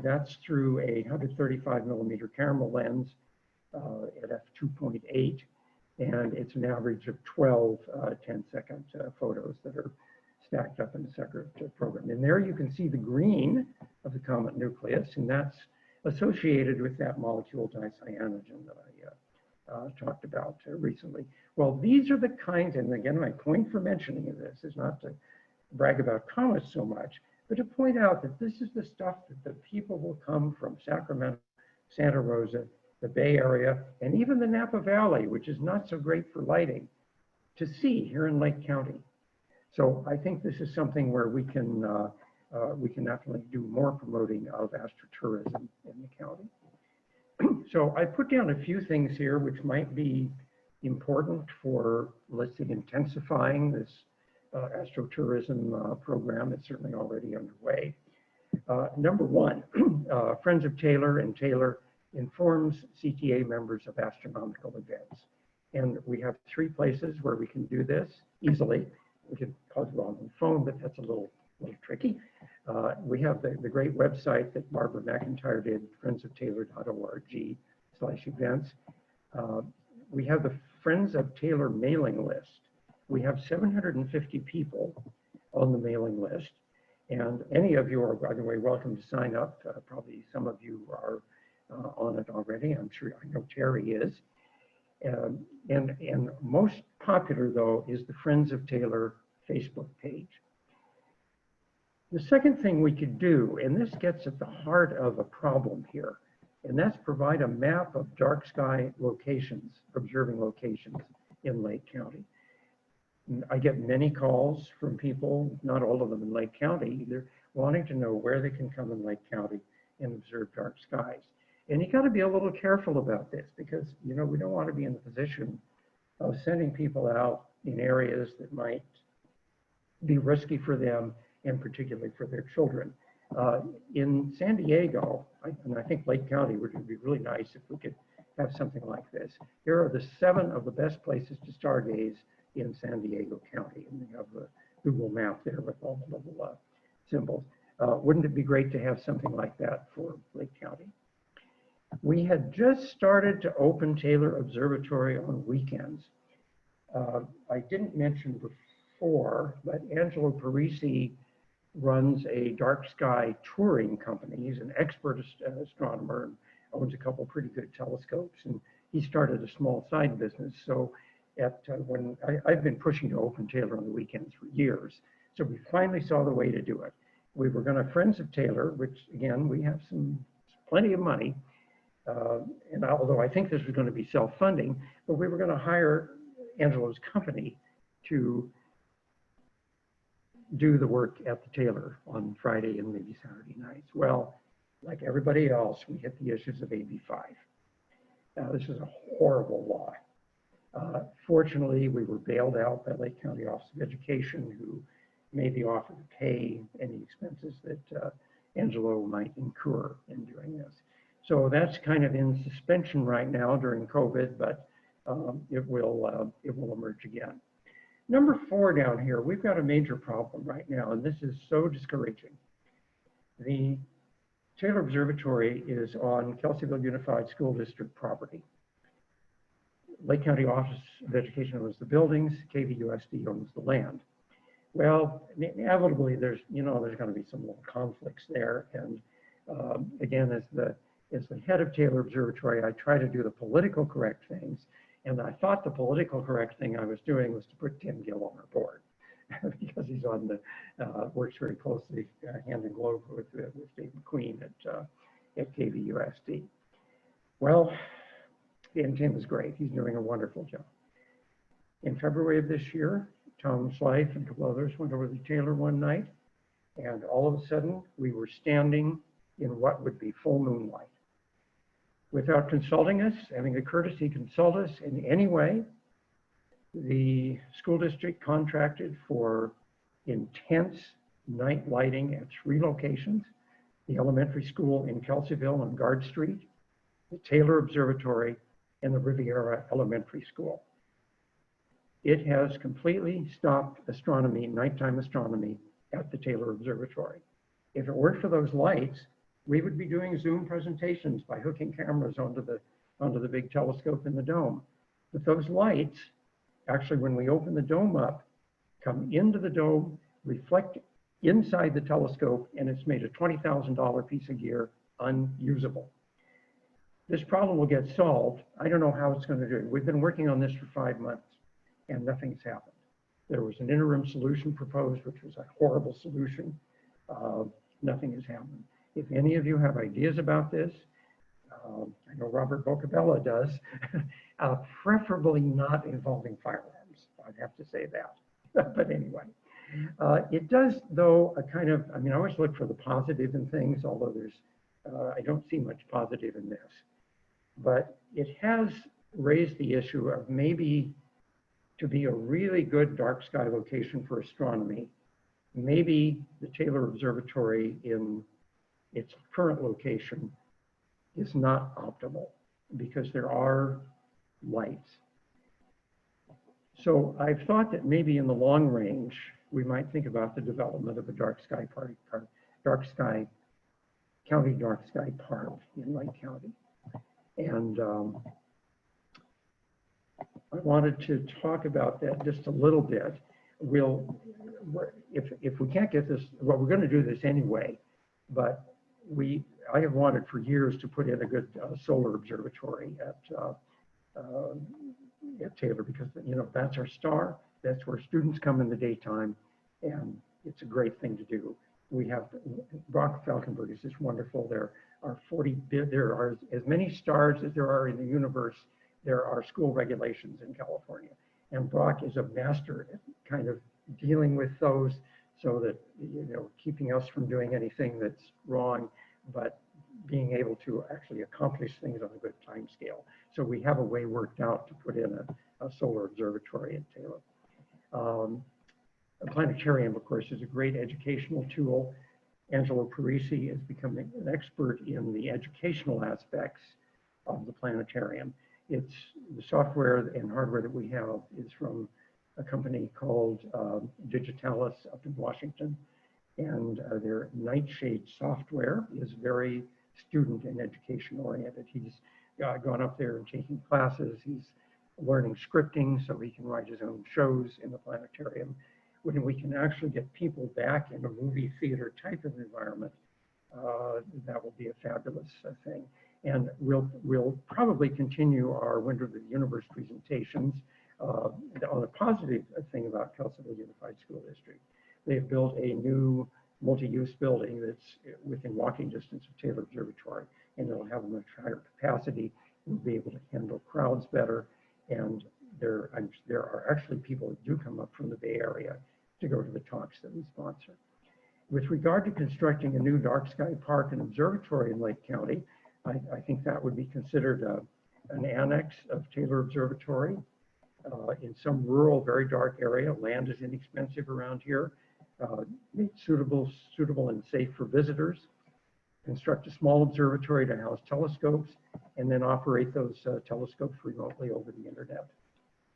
That's through a 135 millimeter camera lens at f2.8, and it's an average of 12 10-second photos that are stacked up in a separate program. And there you can see the green of the comet nucleus, and that's associated with that molecule dicyanogen that I talked about recently. Well, these are the kinds, and again, my point for mentioning this is not to brag about comets so much, but to point out that this is the stuff that the people will come from Sacramento, Santa Rosa, the Bay Area, and even the Napa Valley, which is not so great for lighting, to see here in Lake County. So I think this is something where we can definitely do more promoting of astro-tourism in the county. So I put down a few things here which might be important for, let's say, intensifying this astro-tourism program. It's certainly already underway. Number one, Friends of Taylor and Taylor informs CTA members of astronomical events. And we have 3 places where we can do this easily. We could call it on the phone, but that's a little tricky. We have the great website that Barbara McIntyre did, friendsoftaylor.org/events. We have the Friends of Taylor mailing list. We have 750 people on the mailing list. And any of you are, by the way, welcome to sign up. Probably some of you are on it already. I'm sure, I know Terry is. And most popular, though, is the Friends of Taylor Facebook page. The second thing we could do, and this gets at the heart of a problem here, and that's provide a map of dark sky locations, observing locations in Lake County. I get many calls from people, not all of them in Lake County, either wanting to know where they can come in Lake County and observe dark skies. And you got to be a little careful about this because, you know, we don't want to be in the position of sending people out in areas that might be risky for them and particularly for their children. In San Diego, and I think Lake County would be really nice if we could have something like this. Here are the 7 of the best places to stargaze in San Diego County. And we have the Google map there with all the little symbols. Wouldn't it be great to have something like that for Lake County? We had just started to open Taylor Observatory on weekends. I didn't mention before, but Angelo Parisi runs a dark sky touring company. He's an expert astronomer and owns a couple pretty good telescopes, and he started a small side business. So when I've been pushing to open Taylor on the weekends for years, so we finally saw the way to do it. We were going to Friends of Taylor, which again, we have plenty of money, and although I think this was going to be self-funding, but we were going to hire Angelo's company to do the work at the Taylor on Friday and maybe Saturday nights. Well, like everybody else, we hit the issues of AB5. This is a horrible law. Fortunately, we were bailed out by Lake County Office of Education, who made the offer to pay any expenses that Angelo might incur in doing this. So that's kind of in suspension right now during COVID, but it will emerge again. Number 4 down here, we've got a major problem right now, and this is so discouraging. The Taylor Observatory is on Kelseyville Unified School District property. Lake County Office of Education owns the buildings, KVUSD owns the land. Well, inevitably, there's going to be some little conflicts there. And again, as the head of Taylor Observatory, I try to do the political correct things. And I thought the political correct thing I was doing was to put Tim Gill on our board because he's on works very closely hand in glove with Dave McQueen at KVUSD. Well, and Tim is great. He's doing a wonderful job. In February of this year, Tom Slife and a couple others went over to Taylor one night, and all of a sudden we were standing in what would be full moonlight. Without consulting us, having the courtesy to consult us in any way, the school district contracted for intense night lighting at 3 locations: the elementary school in Kelseyville on Guard Street, the Taylor Observatory, and the Riviera Elementary School. It has completely stopped astronomy, nighttime astronomy, at the Taylor Observatory. If it weren't for those lights, we would be doing Zoom presentations by hooking cameras onto the big telescope in the dome. But those lights, actually, when we open the dome up, come into the dome, reflect inside the telescope, and it's made a $20,000 piece of gear unusable. This problem will get solved. I don't know how it's going to do it. We've been working on this for 5 months, and nothing's happened. There was an interim solution proposed, which was a horrible solution. Nothing has happened. If any of you have ideas about this, I know Robert Bocabella does, preferably not involving firearms. I'd have to say that. But anyway, it does, though, I always look for the positive in things, although I don't see much positive in this. But it has raised the issue of maybe to be a really good dark sky location for astronomy, maybe the Taylor Observatory in its current location is not optimal because there are lights. So I've thought that maybe in the long range, we might think about the development of a dark sky county dark sky park in Lake County. And I wanted to talk about that just a little bit. If we can't get this, well, we're going to do this anyway, but I have wanted for years to put in a good solar observatory at Taylor because, that's our star. That's where students come in the daytime, and it's a great thing to do. We have Brock Falkenberg is just wonderful. There are as many stars as there are in the universe. There are school regulations in California, and Brock is a master at kind of dealing with those so that, keeping us from doing anything that's wrong, but being able to actually accomplish things on a good time scale. So we have a way worked out to put in a solar observatory at Taylor. A planetarium, of course, is a great educational tool. Angelo Parisi is becoming an expert in the educational aspects of the planetarium. It's the software and hardware that we have is from a company called Digitalis up in Washington. And their Nightshade software is very student and education oriented. He's gone up there and taking classes. He's learning scripting so he can write his own shows in the planetarium. When we can actually get people back in a movie theater type of environment, that will be a fabulous thing. And we'll probably continue our Winter of the Universe presentations. On a positive thing about Kelseyville Unified School District, they've built a new multi-use building that's within walking distance of Taylor Observatory, and it'll have a much higher capacity. We'll be able to handle crowds better, and there are actually people that do come up from the Bay Area to go to the talks that we sponsor. With regard to constructing a new dark sky park and observatory in Lake County, I think that would be considered an annex of Taylor Observatory. In some rural, very dark area, land is inexpensive around here. Made suitable and safe for visitors. Construct a small observatory to house telescopes, and then operate those telescopes remotely over the internet,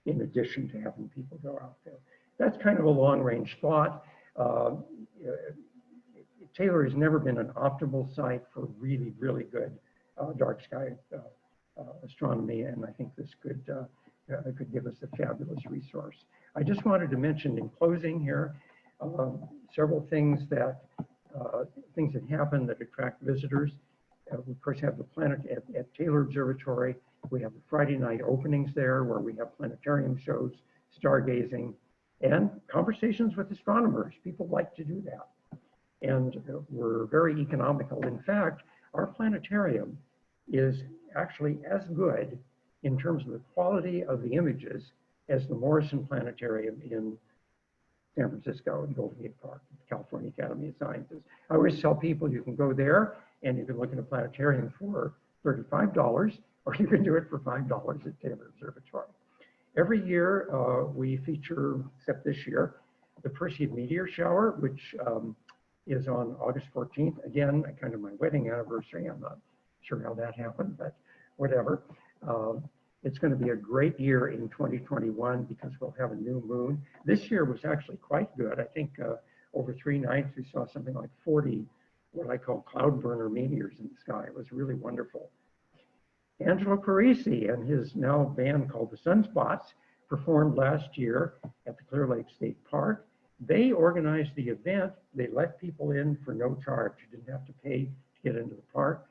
in addition to having people go out there. That's kind of a long-range thought. Taylor has never been an optimal site for really, really good dark sky astronomy, and I think this could give us a fabulous resource. I just wanted to mention in closing here several things that happen that attract visitors. We of course have the planet at Taylor Observatory. We have the Friday night openings there where we have planetarium shows, stargazing, and conversations with astronomers. People like to do that. And we're very economical. In fact, our planetarium is actually as good in terms of the quality of the images as the Morrison Planetarium in San Francisco in Golden Gate Park, California Academy of Sciences. I always tell people you can go there and you can look at a planetarium for $35, or you can do it for $5 at Taylor Observatory. Every year we feature, except this year, the Perseid meteor shower, which is on August 14th. Again, kind of my wedding anniversary. I'm not sure how that happened, but whatever. It's going to be a great year in 2021 because we'll have a new moon. This year was actually quite good. I think over 3 nights we saw something like 40 what I call cloud burner meteors in the sky. It was really wonderful. Angelo Parisi and his now band called the Sunspots performed last year at the Clear Lake State Park. They organized the event. They let people in for no charge. You didn't have to pay to get into the park.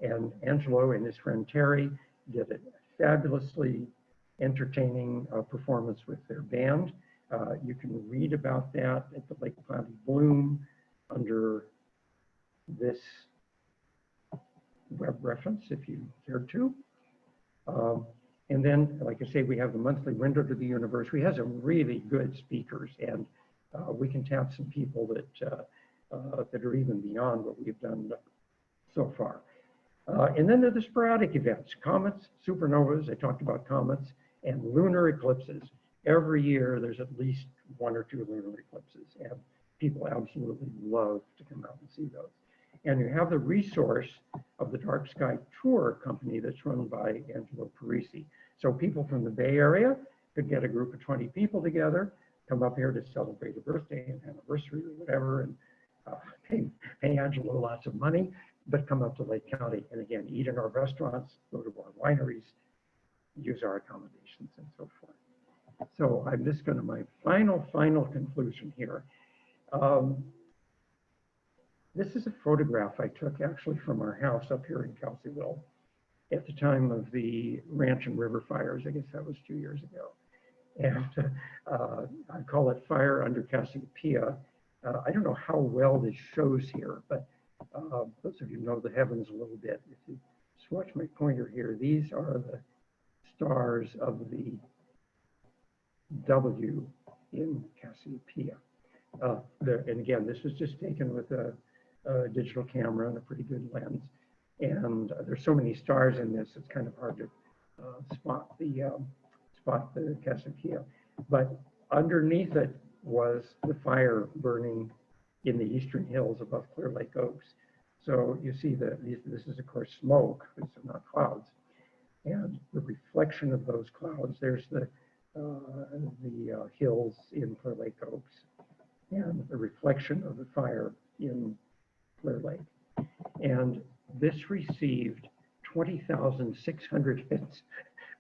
And Angelo and his friend Terry did a fabulously entertaining performance with their band. You can read about that at the Lake County Bloom under this web reference if you care to. And then, like I say, we have the monthly window to the universe. We have some really good speakers, and we can tap some people that are even beyond what we've done so far. And then there are the sporadic events, comets, supernovas, I talked about comets, and lunar eclipses. Every year there's at least 1 or 2 lunar eclipses, and people absolutely love to come out and see those. And you have the resource of the Dark Sky Tour company that's run by Angelo Parisi. So people from the Bay Area could get a group of 20 people together, come up here to celebrate a birthday and anniversary or whatever, and pay Angelo lots of money, but come up to Lake County and again, eat in our restaurants, go to our wineries, use our accommodations and so forth. So I'm just going to my final conclusion here. This is a photograph I took actually from our house up here in Kelseyville at the time of the ranch and river fires. I guess that was 2 years ago. And I call it Fire under Cassiopeia. I don't know how well this shows here, but those of you know the heavens a little bit. If you just watch my pointer here, these are the stars of the W in Cassiopeia. And again, this was just taken with a digital camera and a pretty good lens. And there's so many stars in this, it's kind of hard to spot the cassiopeia. But underneath it was the fire burning in the eastern hills above Clear Lake Oaks. So you see that this is of course smoke, these are not clouds. And the reflection of those clouds, there's the hills in Clear Lake Oaks and the reflection of the fire in Clear Lake. And this received 20,600 hits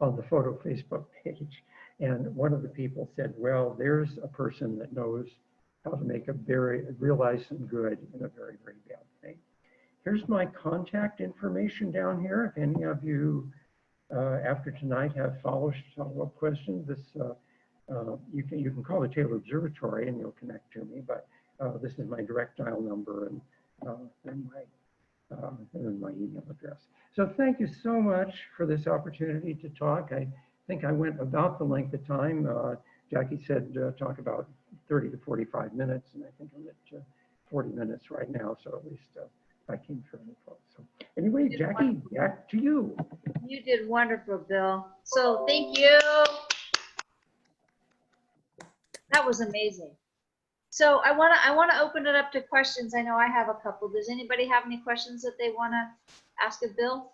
on the photo Facebook page. And one of the people said, well, there's a person that knows how to realize some good in a very, very bad thing. Here's my contact information down here. If any of you after tonight have follow-up questions, you can call the Taylor Observatory and you'll connect to me, but this is my direct dial number and then my email address. So thank you so much for this opportunity to talk. I think I went about the length of time. Jackie said talk about 30 to 45 minutes, and I think I'm at 40 minutes right now, so at least I came fairly close. So anyway, Jackie, back to you. You did wonderful, Bill. So thank you. That was amazing. So I wanna open it up to questions. I know I have a couple. Does anybody have any questions that they wanna ask of Bill?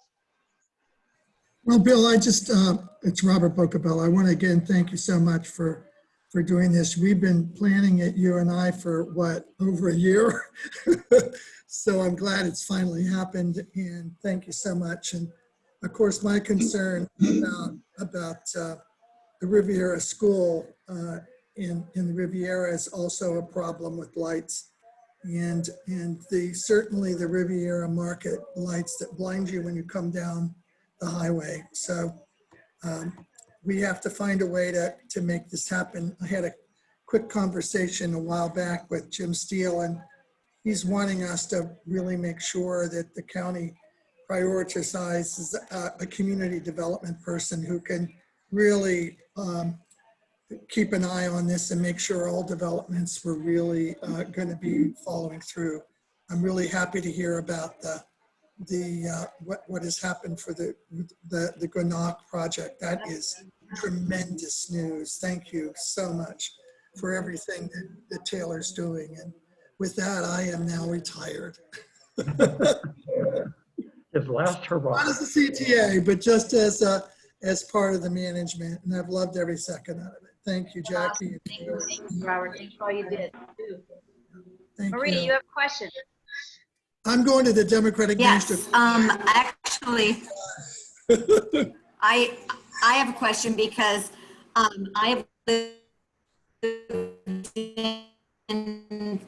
Well, Bill, it's Robert Bocabella. I want to again thank you so much for doing this. We've been planning it, you and I, for what, over a year? So I'm glad it's finally happened, and thank you so much. And of course, my concern about the Riviera School in the Riviera is also a problem with lights, and certainly the Riviera Market lights that blind you when you come down the highway. So we have to find a way to make this happen. I had a quick conversation a while back with Jim Steele, and he's wanting us to really make sure that the county prioritizes a community development person who can really keep an eye on this and make sure all developments were really going to be following through. I'm really happy to hear about what has happened for the Gwinnett project. That is tremendous news. Thank you so much for everything that Taylor's doing. And with that, I am now retired. His last hurrah. Not as the CTA, but just as part of the management, and I've loved every second out of it. Thank you, Jackie. Thank you, Robert. Thanks for all you did. Maria, you have a question? I'm going to the Democratic Yes, actually, I have a question because I have lived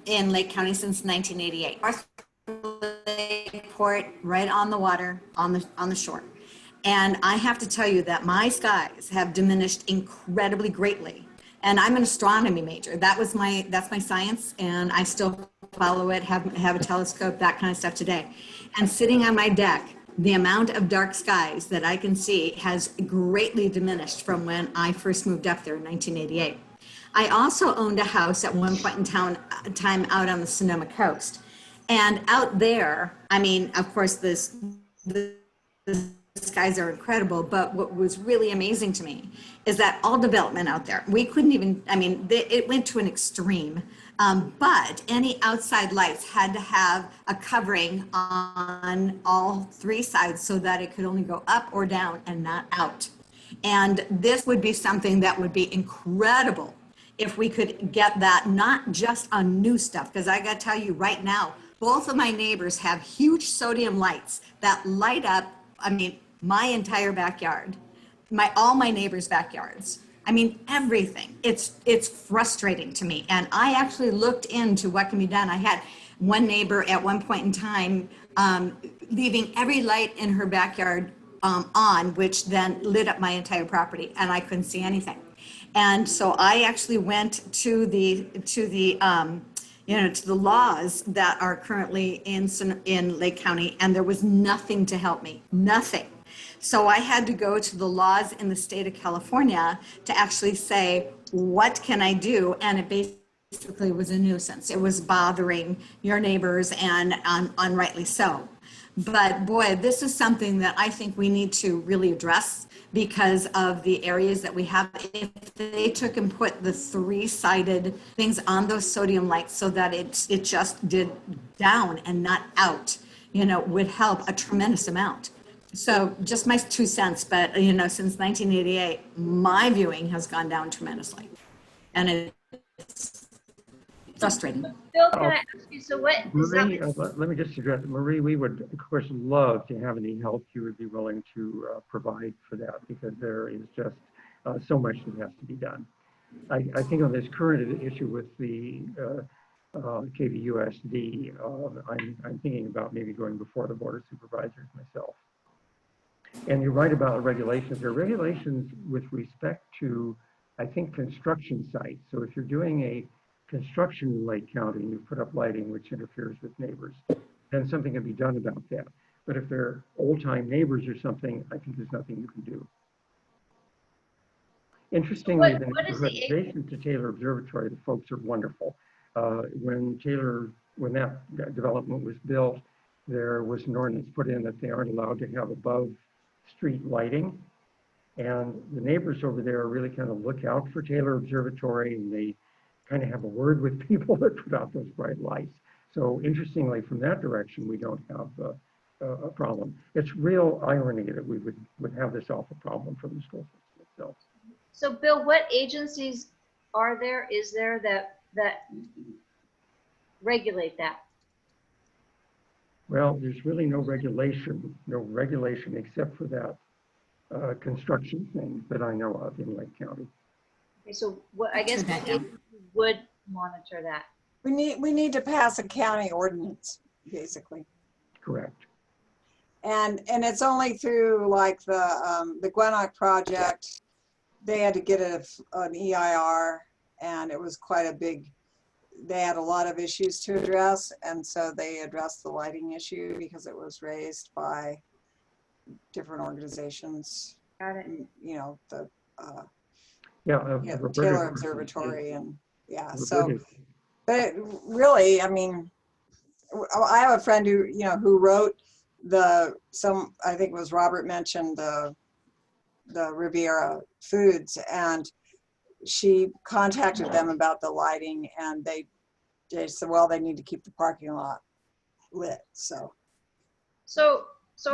in Lake County since 1988. Lake Port, right on the water, on the shore. And I have to tell you that my skies have diminished incredibly greatly. And I'm an astronomy major. That's my science, and I still follow it, have a telescope, that kind of stuff today. And sitting on my deck, the amount of dark skies that I can see has greatly diminished from when I first moved up there in 1988. I also owned a house at one point in time out on the Sonoma coast. And out there, I mean, of course, the skies are incredible, but what was really amazing to me is that all development out there, we couldn't even, I mean, it went to an extreme, but any outside lights had to have a covering on all three sides so that it could only go up or down and not out. And this would be something that would be incredible if we could get that, not just on new stuff, because I got to tell you right now, both of my neighbors have huge sodium lights that light up, I mean, my entire backyard, all my neighbors' backyards. I mean, everything. It's frustrating to me. And I actually looked into what can be done. I had one neighbor at one point in time leaving every light in her backyard on, which then lit up my entire property, and I couldn't see anything. And so I actually went to the laws that are currently in Lake County, and there was nothing to help me, nothing. So I had to go to the laws in the state of California to actually say, what can I do? And it basically was a nuisance. It was bothering your neighbors, and unrightly so. But boy, this is something that I think we need to really address because of the areas that we have. If they took and put the 3-sided things on those sodium lights so that it just did down and not out, would help a tremendous amount. So just my 2 cents, but since 1988, my viewing has gone down tremendously. And it's frustrating. Bill, can I ask you, so what is that? Marie, let me just address it. Marie, we would, of course, love to have any help you would be willing to provide for that, because there is just so much that has to be done. I think on this current issue with the KVUSD, I'm thinking about maybe going before the Board of Supervisors myself. And you're right about the regulations. There are regulations with respect to, I think, construction sites. So if you're doing a construction in Lake County and you put up lighting which interferes with neighbors, then something can be done about that. But if they're old-time neighbors or something, I think there's nothing you can do. Interestingly, the reservation to Taylor Observatory, the folks are wonderful. When that development was built, there was an ordinance put in that they aren't allowed to have above street lighting. And the neighbors over there really kind of look out for Taylor Observatory, and they kind of have a word with people that put out those bright lights. So interestingly, from that direction, we don't have a problem. It's real irony that we would have this awful problem from the school system itself. So Bill, what agencies is there that regulate that? Well, there's really no regulation except for that construction thing that I know of in Lake County. Okay, so what, I guess what agency would monitor that? We need to pass a county ordinance, basically. Correct. And it's only through like the Gwinnett project, they had to get an EIR, and it was quite a big, they had a lot of issues to address, and so they addressed the lighting issue because it was raised by different organizations. Got it. Taylor Observatory, and so, but really, I mean, I have a friend who wrote I think it was Robert mentioned the Riviera Foods, and she contacted them about the lighting, and they said, well, they need to keep the parking lot lit. So how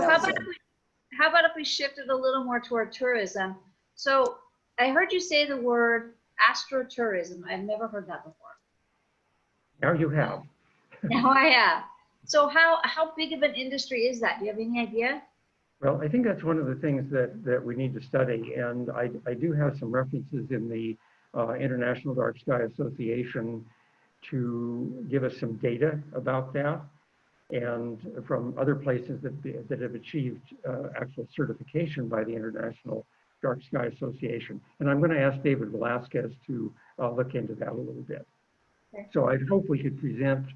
about if we shifted a little more toward tourism? So I heard you say the word astrotourism. I've never heard that before. Now you have. Now I have. So how big of an industry is that? Do you have any idea? Well, I think that's one of the things that we need to study. And I do have some references in the International Dark Sky Association to give us some data about that, and from other places that have achieved actual certification by the International Dark Sky Association. And I'm going to ask David Velasquez to look into that a little bit. Okay. So I hope we could present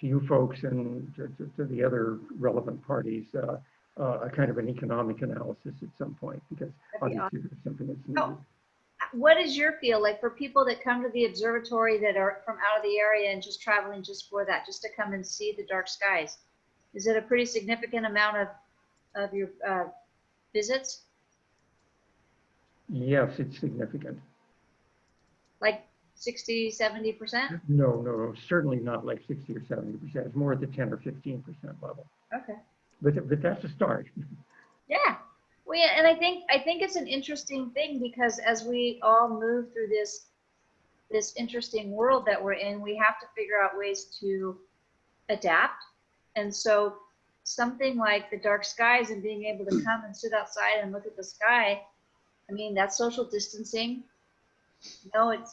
to you folks and to the other relevant parties a kind of an economic analysis at some point, because obviously there's something that's needed. What is your feel like for people that come to the observatory that are from out of the area and just traveling just for that, just to come and see the dark skies? Is it a pretty significant amount of your visits? Yes, it's significant. Like 60, 70%? No, certainly not like 60 or 70%. It's more at the 10 or 15% level. Okay. But that's a start. Yeah. Well, yeah, and I think it's an interesting thing, because as we all move through this interesting world that we're in, we have to figure out ways to adapt. And so something like the dark skies and being able to come and sit outside and look at the sky, I mean, that's social distancing.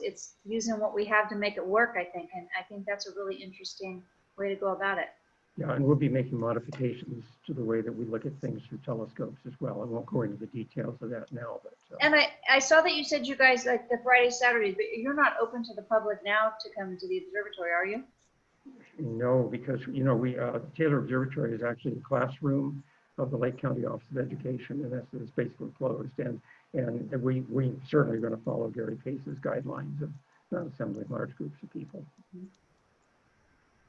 It's using what we have to make it work, I think. And I think that's a really interesting way to go about it. Yeah, and we'll be making modifications to the way that we look at things through telescopes as well. I won't go into the details of that now, but. And I saw that you said you guys like the Friday, Saturday, but you're not open to the public now to come into the observatory, are you? No, because Taylor Observatory is actually the classroom of the Lake County Office of Education, and it's basically closed. And we certainly are going to follow Gary Pace's guidelines of not assembling large groups of people.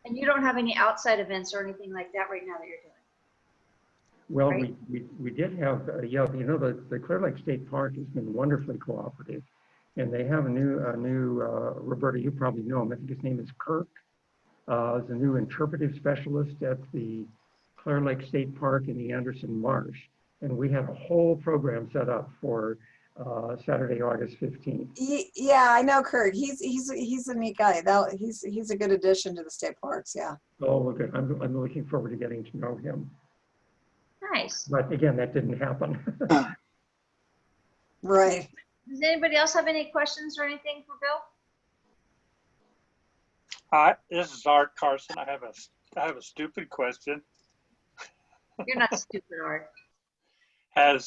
And you don't have any outside events or anything like that right now that you're doing? Well, right? we did have, yeah, you know, the Clear Lake State Park has been wonderfully cooperative. And they have a new Roberta, you probably know him. I think his name is Kirk. Is a new interpretive specialist at the Clear Lake State Park in the Anderson Marsh. And we had a whole program set up for Saturday, August 15th. Yeah, I know Kurt. He's a neat guy. He's a good addition to the state parks. Yeah. Oh, well, good. I'm looking forward to getting to know him. Nice. But again, that didn't happen. Right. Does anybody else have any questions or anything for Bill? Hi, this is Art Carson. I have a stupid question. You're not stupid, Art. Have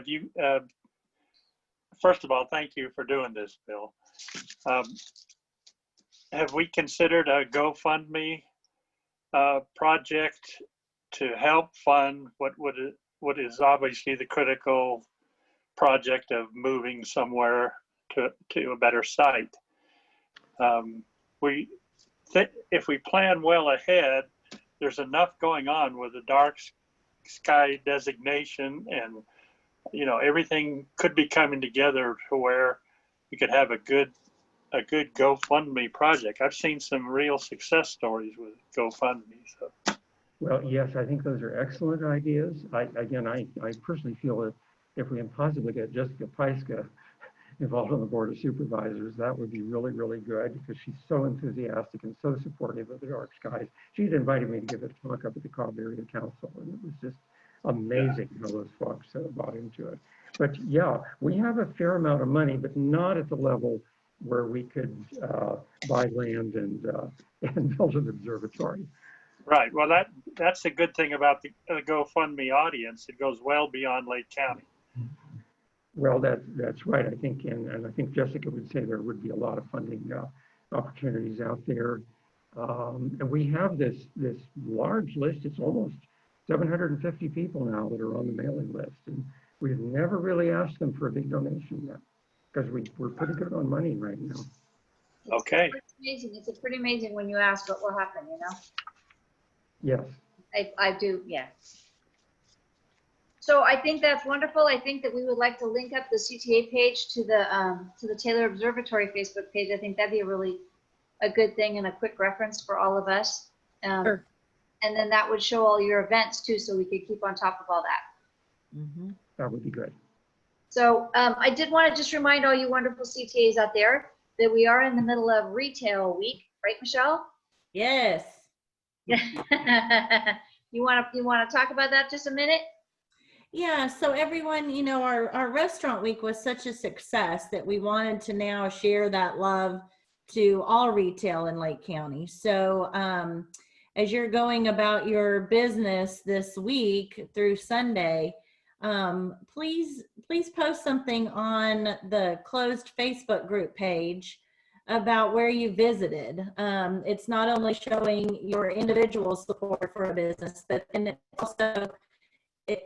you? First of all, thank you for doing this, Bill. Have we considered a GoFundMe project to help fund what is obviously the critical project of moving somewhere to a better site? If we plan well ahead, there's enough going on with the dark sky designation, and you know, everything could be coming together to where we could have a good GoFundMe project. I've seen some real success stories with GoFundMe. So. Well, yes, I think those are excellent ideas. I personally feel that if we can possibly get Jessica Peiska involved on the Board of Supervisors, that would be really, really good, because she's so enthusiastic and so supportive of the dark skies. She'd invited me to give a talk up at the Cobb Area Council, and it was just amazing how those folks bought into it. But yeah, we have a fair amount of money, but not at the level where we could buy land and build an observatory. Right. Well, that's the good thing about the GoFundMe audience. It goes well beyond Lake County. Well, that's right. I think, and I think Jessica would say there would be a lot of funding opportunities out there. And we have this large list. It's almost 750 people now that are on the mailing list. And we've never really asked them for a big donation yet, because we're pretty good on money right now. Okay. It's amazing. It's pretty amazing when you ask what will happen, you know? Yes. I do, yeah. So I think that's wonderful. I think that we would like to link up the CTA page to the Taylor Observatory Facebook page. I think that'd be a good thing and a quick reference for all of us. Sure. And then that would show all your events too, so we could keep on top of all that. Mm-hmm. That would be good. So I did want to just remind all you wonderful CTAs out there that we are in the middle of retail week, right, Michelle? Yes. You want to talk about that just a minute? Yeah, so everyone, you know, our restaurant week was such a success that we wanted to now share that love to all retail in Lake County. So as you're going about your business this week through Sunday, please post something on the closed Facebook group page about where you visited. It's not only showing your individual support for a business, but and it's also,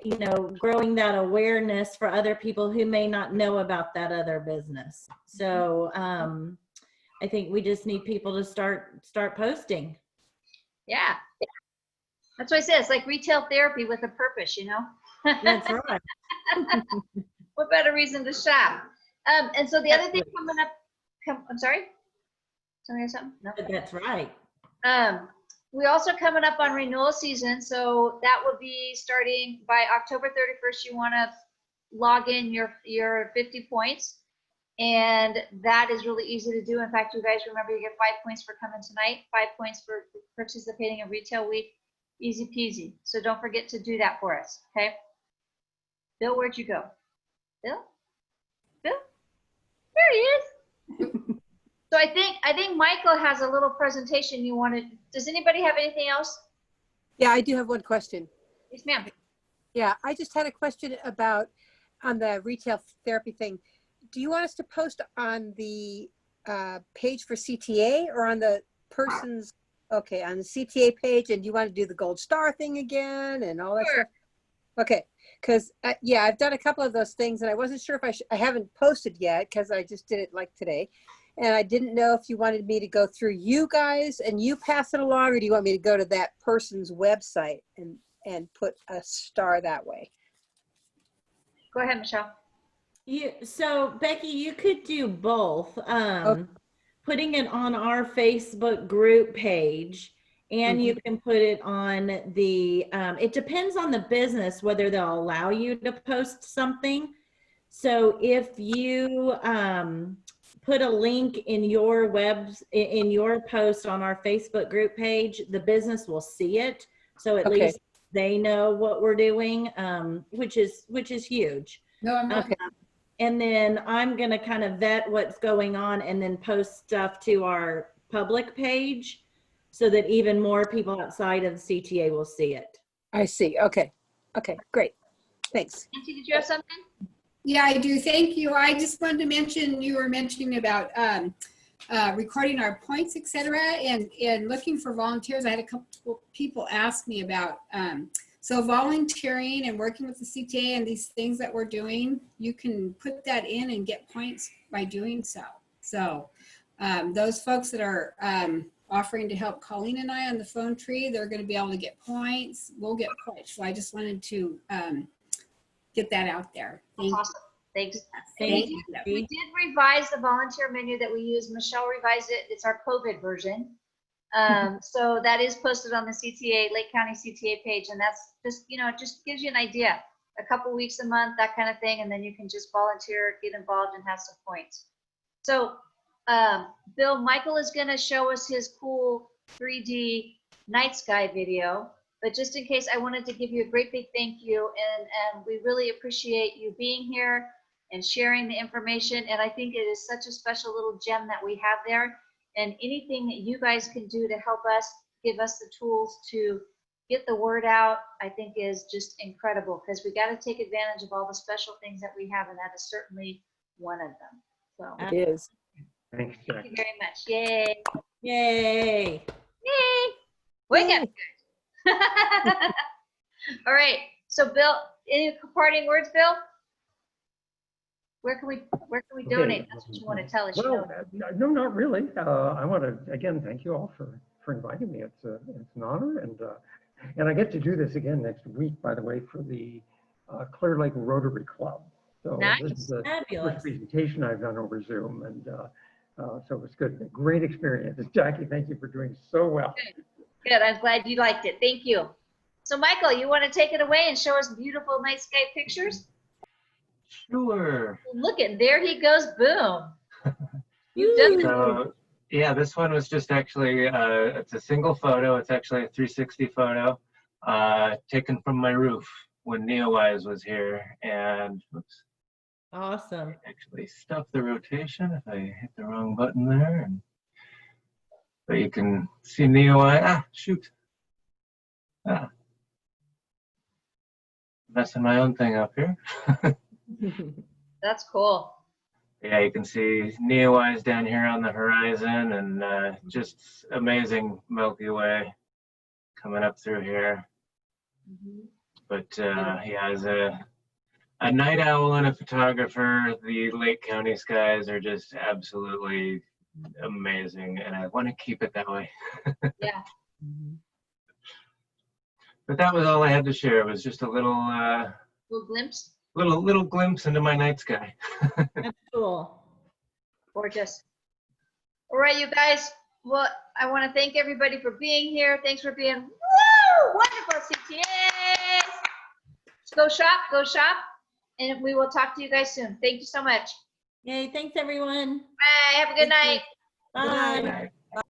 you know, growing that awareness for other people who may not know about that other business. So I think we just need people to start posting. Yeah. That's what I said. It's like retail therapy with a purpose, you know? That's right. What better reason to shop? And so the other thing coming up, I'm sorry? Somebody have something? No. That's right. We also coming up on renewal season, so that will be starting by October 31st. You want to log in your 50 points, and that is really easy to do. In fact, you guys remember you get 5 points for coming tonight, 5 points for participating in Retail Week. Easy peasy. So don't forget to do that for us, okay? Bill, where'd you go? Bill? Bill? There he is. So I think Michael has a little presentation you wanted. Does anybody have anything else? Yeah, I do have one question. Yes, ma'am. Yeah, I just had a question about on the retail therapy thing. Do you want us to post on the page for CTA or on the person's, okay, on the CTA page, and do you want to do the gold star thing again and all that stuff? Okay, because yeah, I've done a couple of those things and I wasn't sure if I haven't posted yet because I just did it like today. And I didn't know if you wanted me to go through you guys and you pass it along, or do you want me to go to that person's website and put a star that way. Go ahead, Michelle. So Becky, you could do both. Putting it on our Facebook group page, and you can put it on the, it depends on the business whether they'll allow you to post something. So if you put a link in your in your post on our Facebook group page, the business will see it. So at least they know what we're doing, which is huge. No, I'm not. And then I'm going to kind of vet what's going on and then post stuff to our public page so that even more people outside of the CTA will see it. I see. Okay. Okay, great. Thanks. Nancy, did you have something? Yeah, I do. Thank you. I just wanted to mention, you were mentioning about recording our points, etc., and looking for volunteers. I had a couple people ask me about so volunteering and working with the CTA and these things that we're doing, you can put that in and get points by doing so. So those folks that are offering to help Colleen and I on the phone tree, they're going to be able to get points. We'll get points. So I just wanted to get that out there. Awesome. Thanks. We did revise the volunteer menu that we use. Michelle revised it. It's our COVID version. So that is posted on the CTA, Lake County CTA page. And that's just, you know, it just gives you an idea. A couple weeks a month, that kind of thing. And then you can just volunteer, get involved, and have some points. So Bill, Michael is going to show us his cool 3D night sky video. But just in case, I wanted to give you a great big thank you. And we really appreciate you being here and sharing the information. And I think it is such a special little gem that we have there. And anything that you guys can do to help us, give us the tools to get the word out, I think is just incredible, because we got to take advantage of all the special things that we have, and that is certainly one of them. So It is. Thanks, thank Jack. you very much. Yay. Yay. Yay. Wake up. All right. So Bill, any parting words, Bill? Where can we donate? That's what you want to tell us. Well, no, not really. I want to again thank you all for inviting me. It's an honor, and I get to do this again next week, by the way, for the Clear Lake Rotary Club. So nice. This is the Fabulous. first presentation I've done over Zoom, and so it's good. A great experience. Jackie, thank you for doing so well. Good. I'm glad you liked it. Thank you. So Michael, you want to take it away and show us beautiful night sky pictures? Sure. Look at, there he goes. Boom. You've done it. So, yeah, this one was just actually, it's a single photo. It's actually a 360 photo taken from my roof when Neowise was here. And oops. Awesome. I actually stuffed the rotation if I hit the wrong button there. And, but you can see Neowise. Ah, shoot. Ah. Messing my own thing up here. That's cool. Yeah, you can see Neowise down here on the horizon, and just amazing Milky Way coming up through here. But yeah, as a night owl and a photographer, the Lake County skies are just absolutely amazing, and I want to keep it that way. Yeah. But that was all I had to share. It was just a little Little glimpse. little glimpse into my night sky. That's cool. Gorgeous. All right, you guys. Well, I want to thank everybody for being here. Thanks for being wonderful CTA. Go shop, and we will talk to you guys soon. Thank you so much. Yay. Thanks, everyone. Bye. Have a good night. Bye. Good night.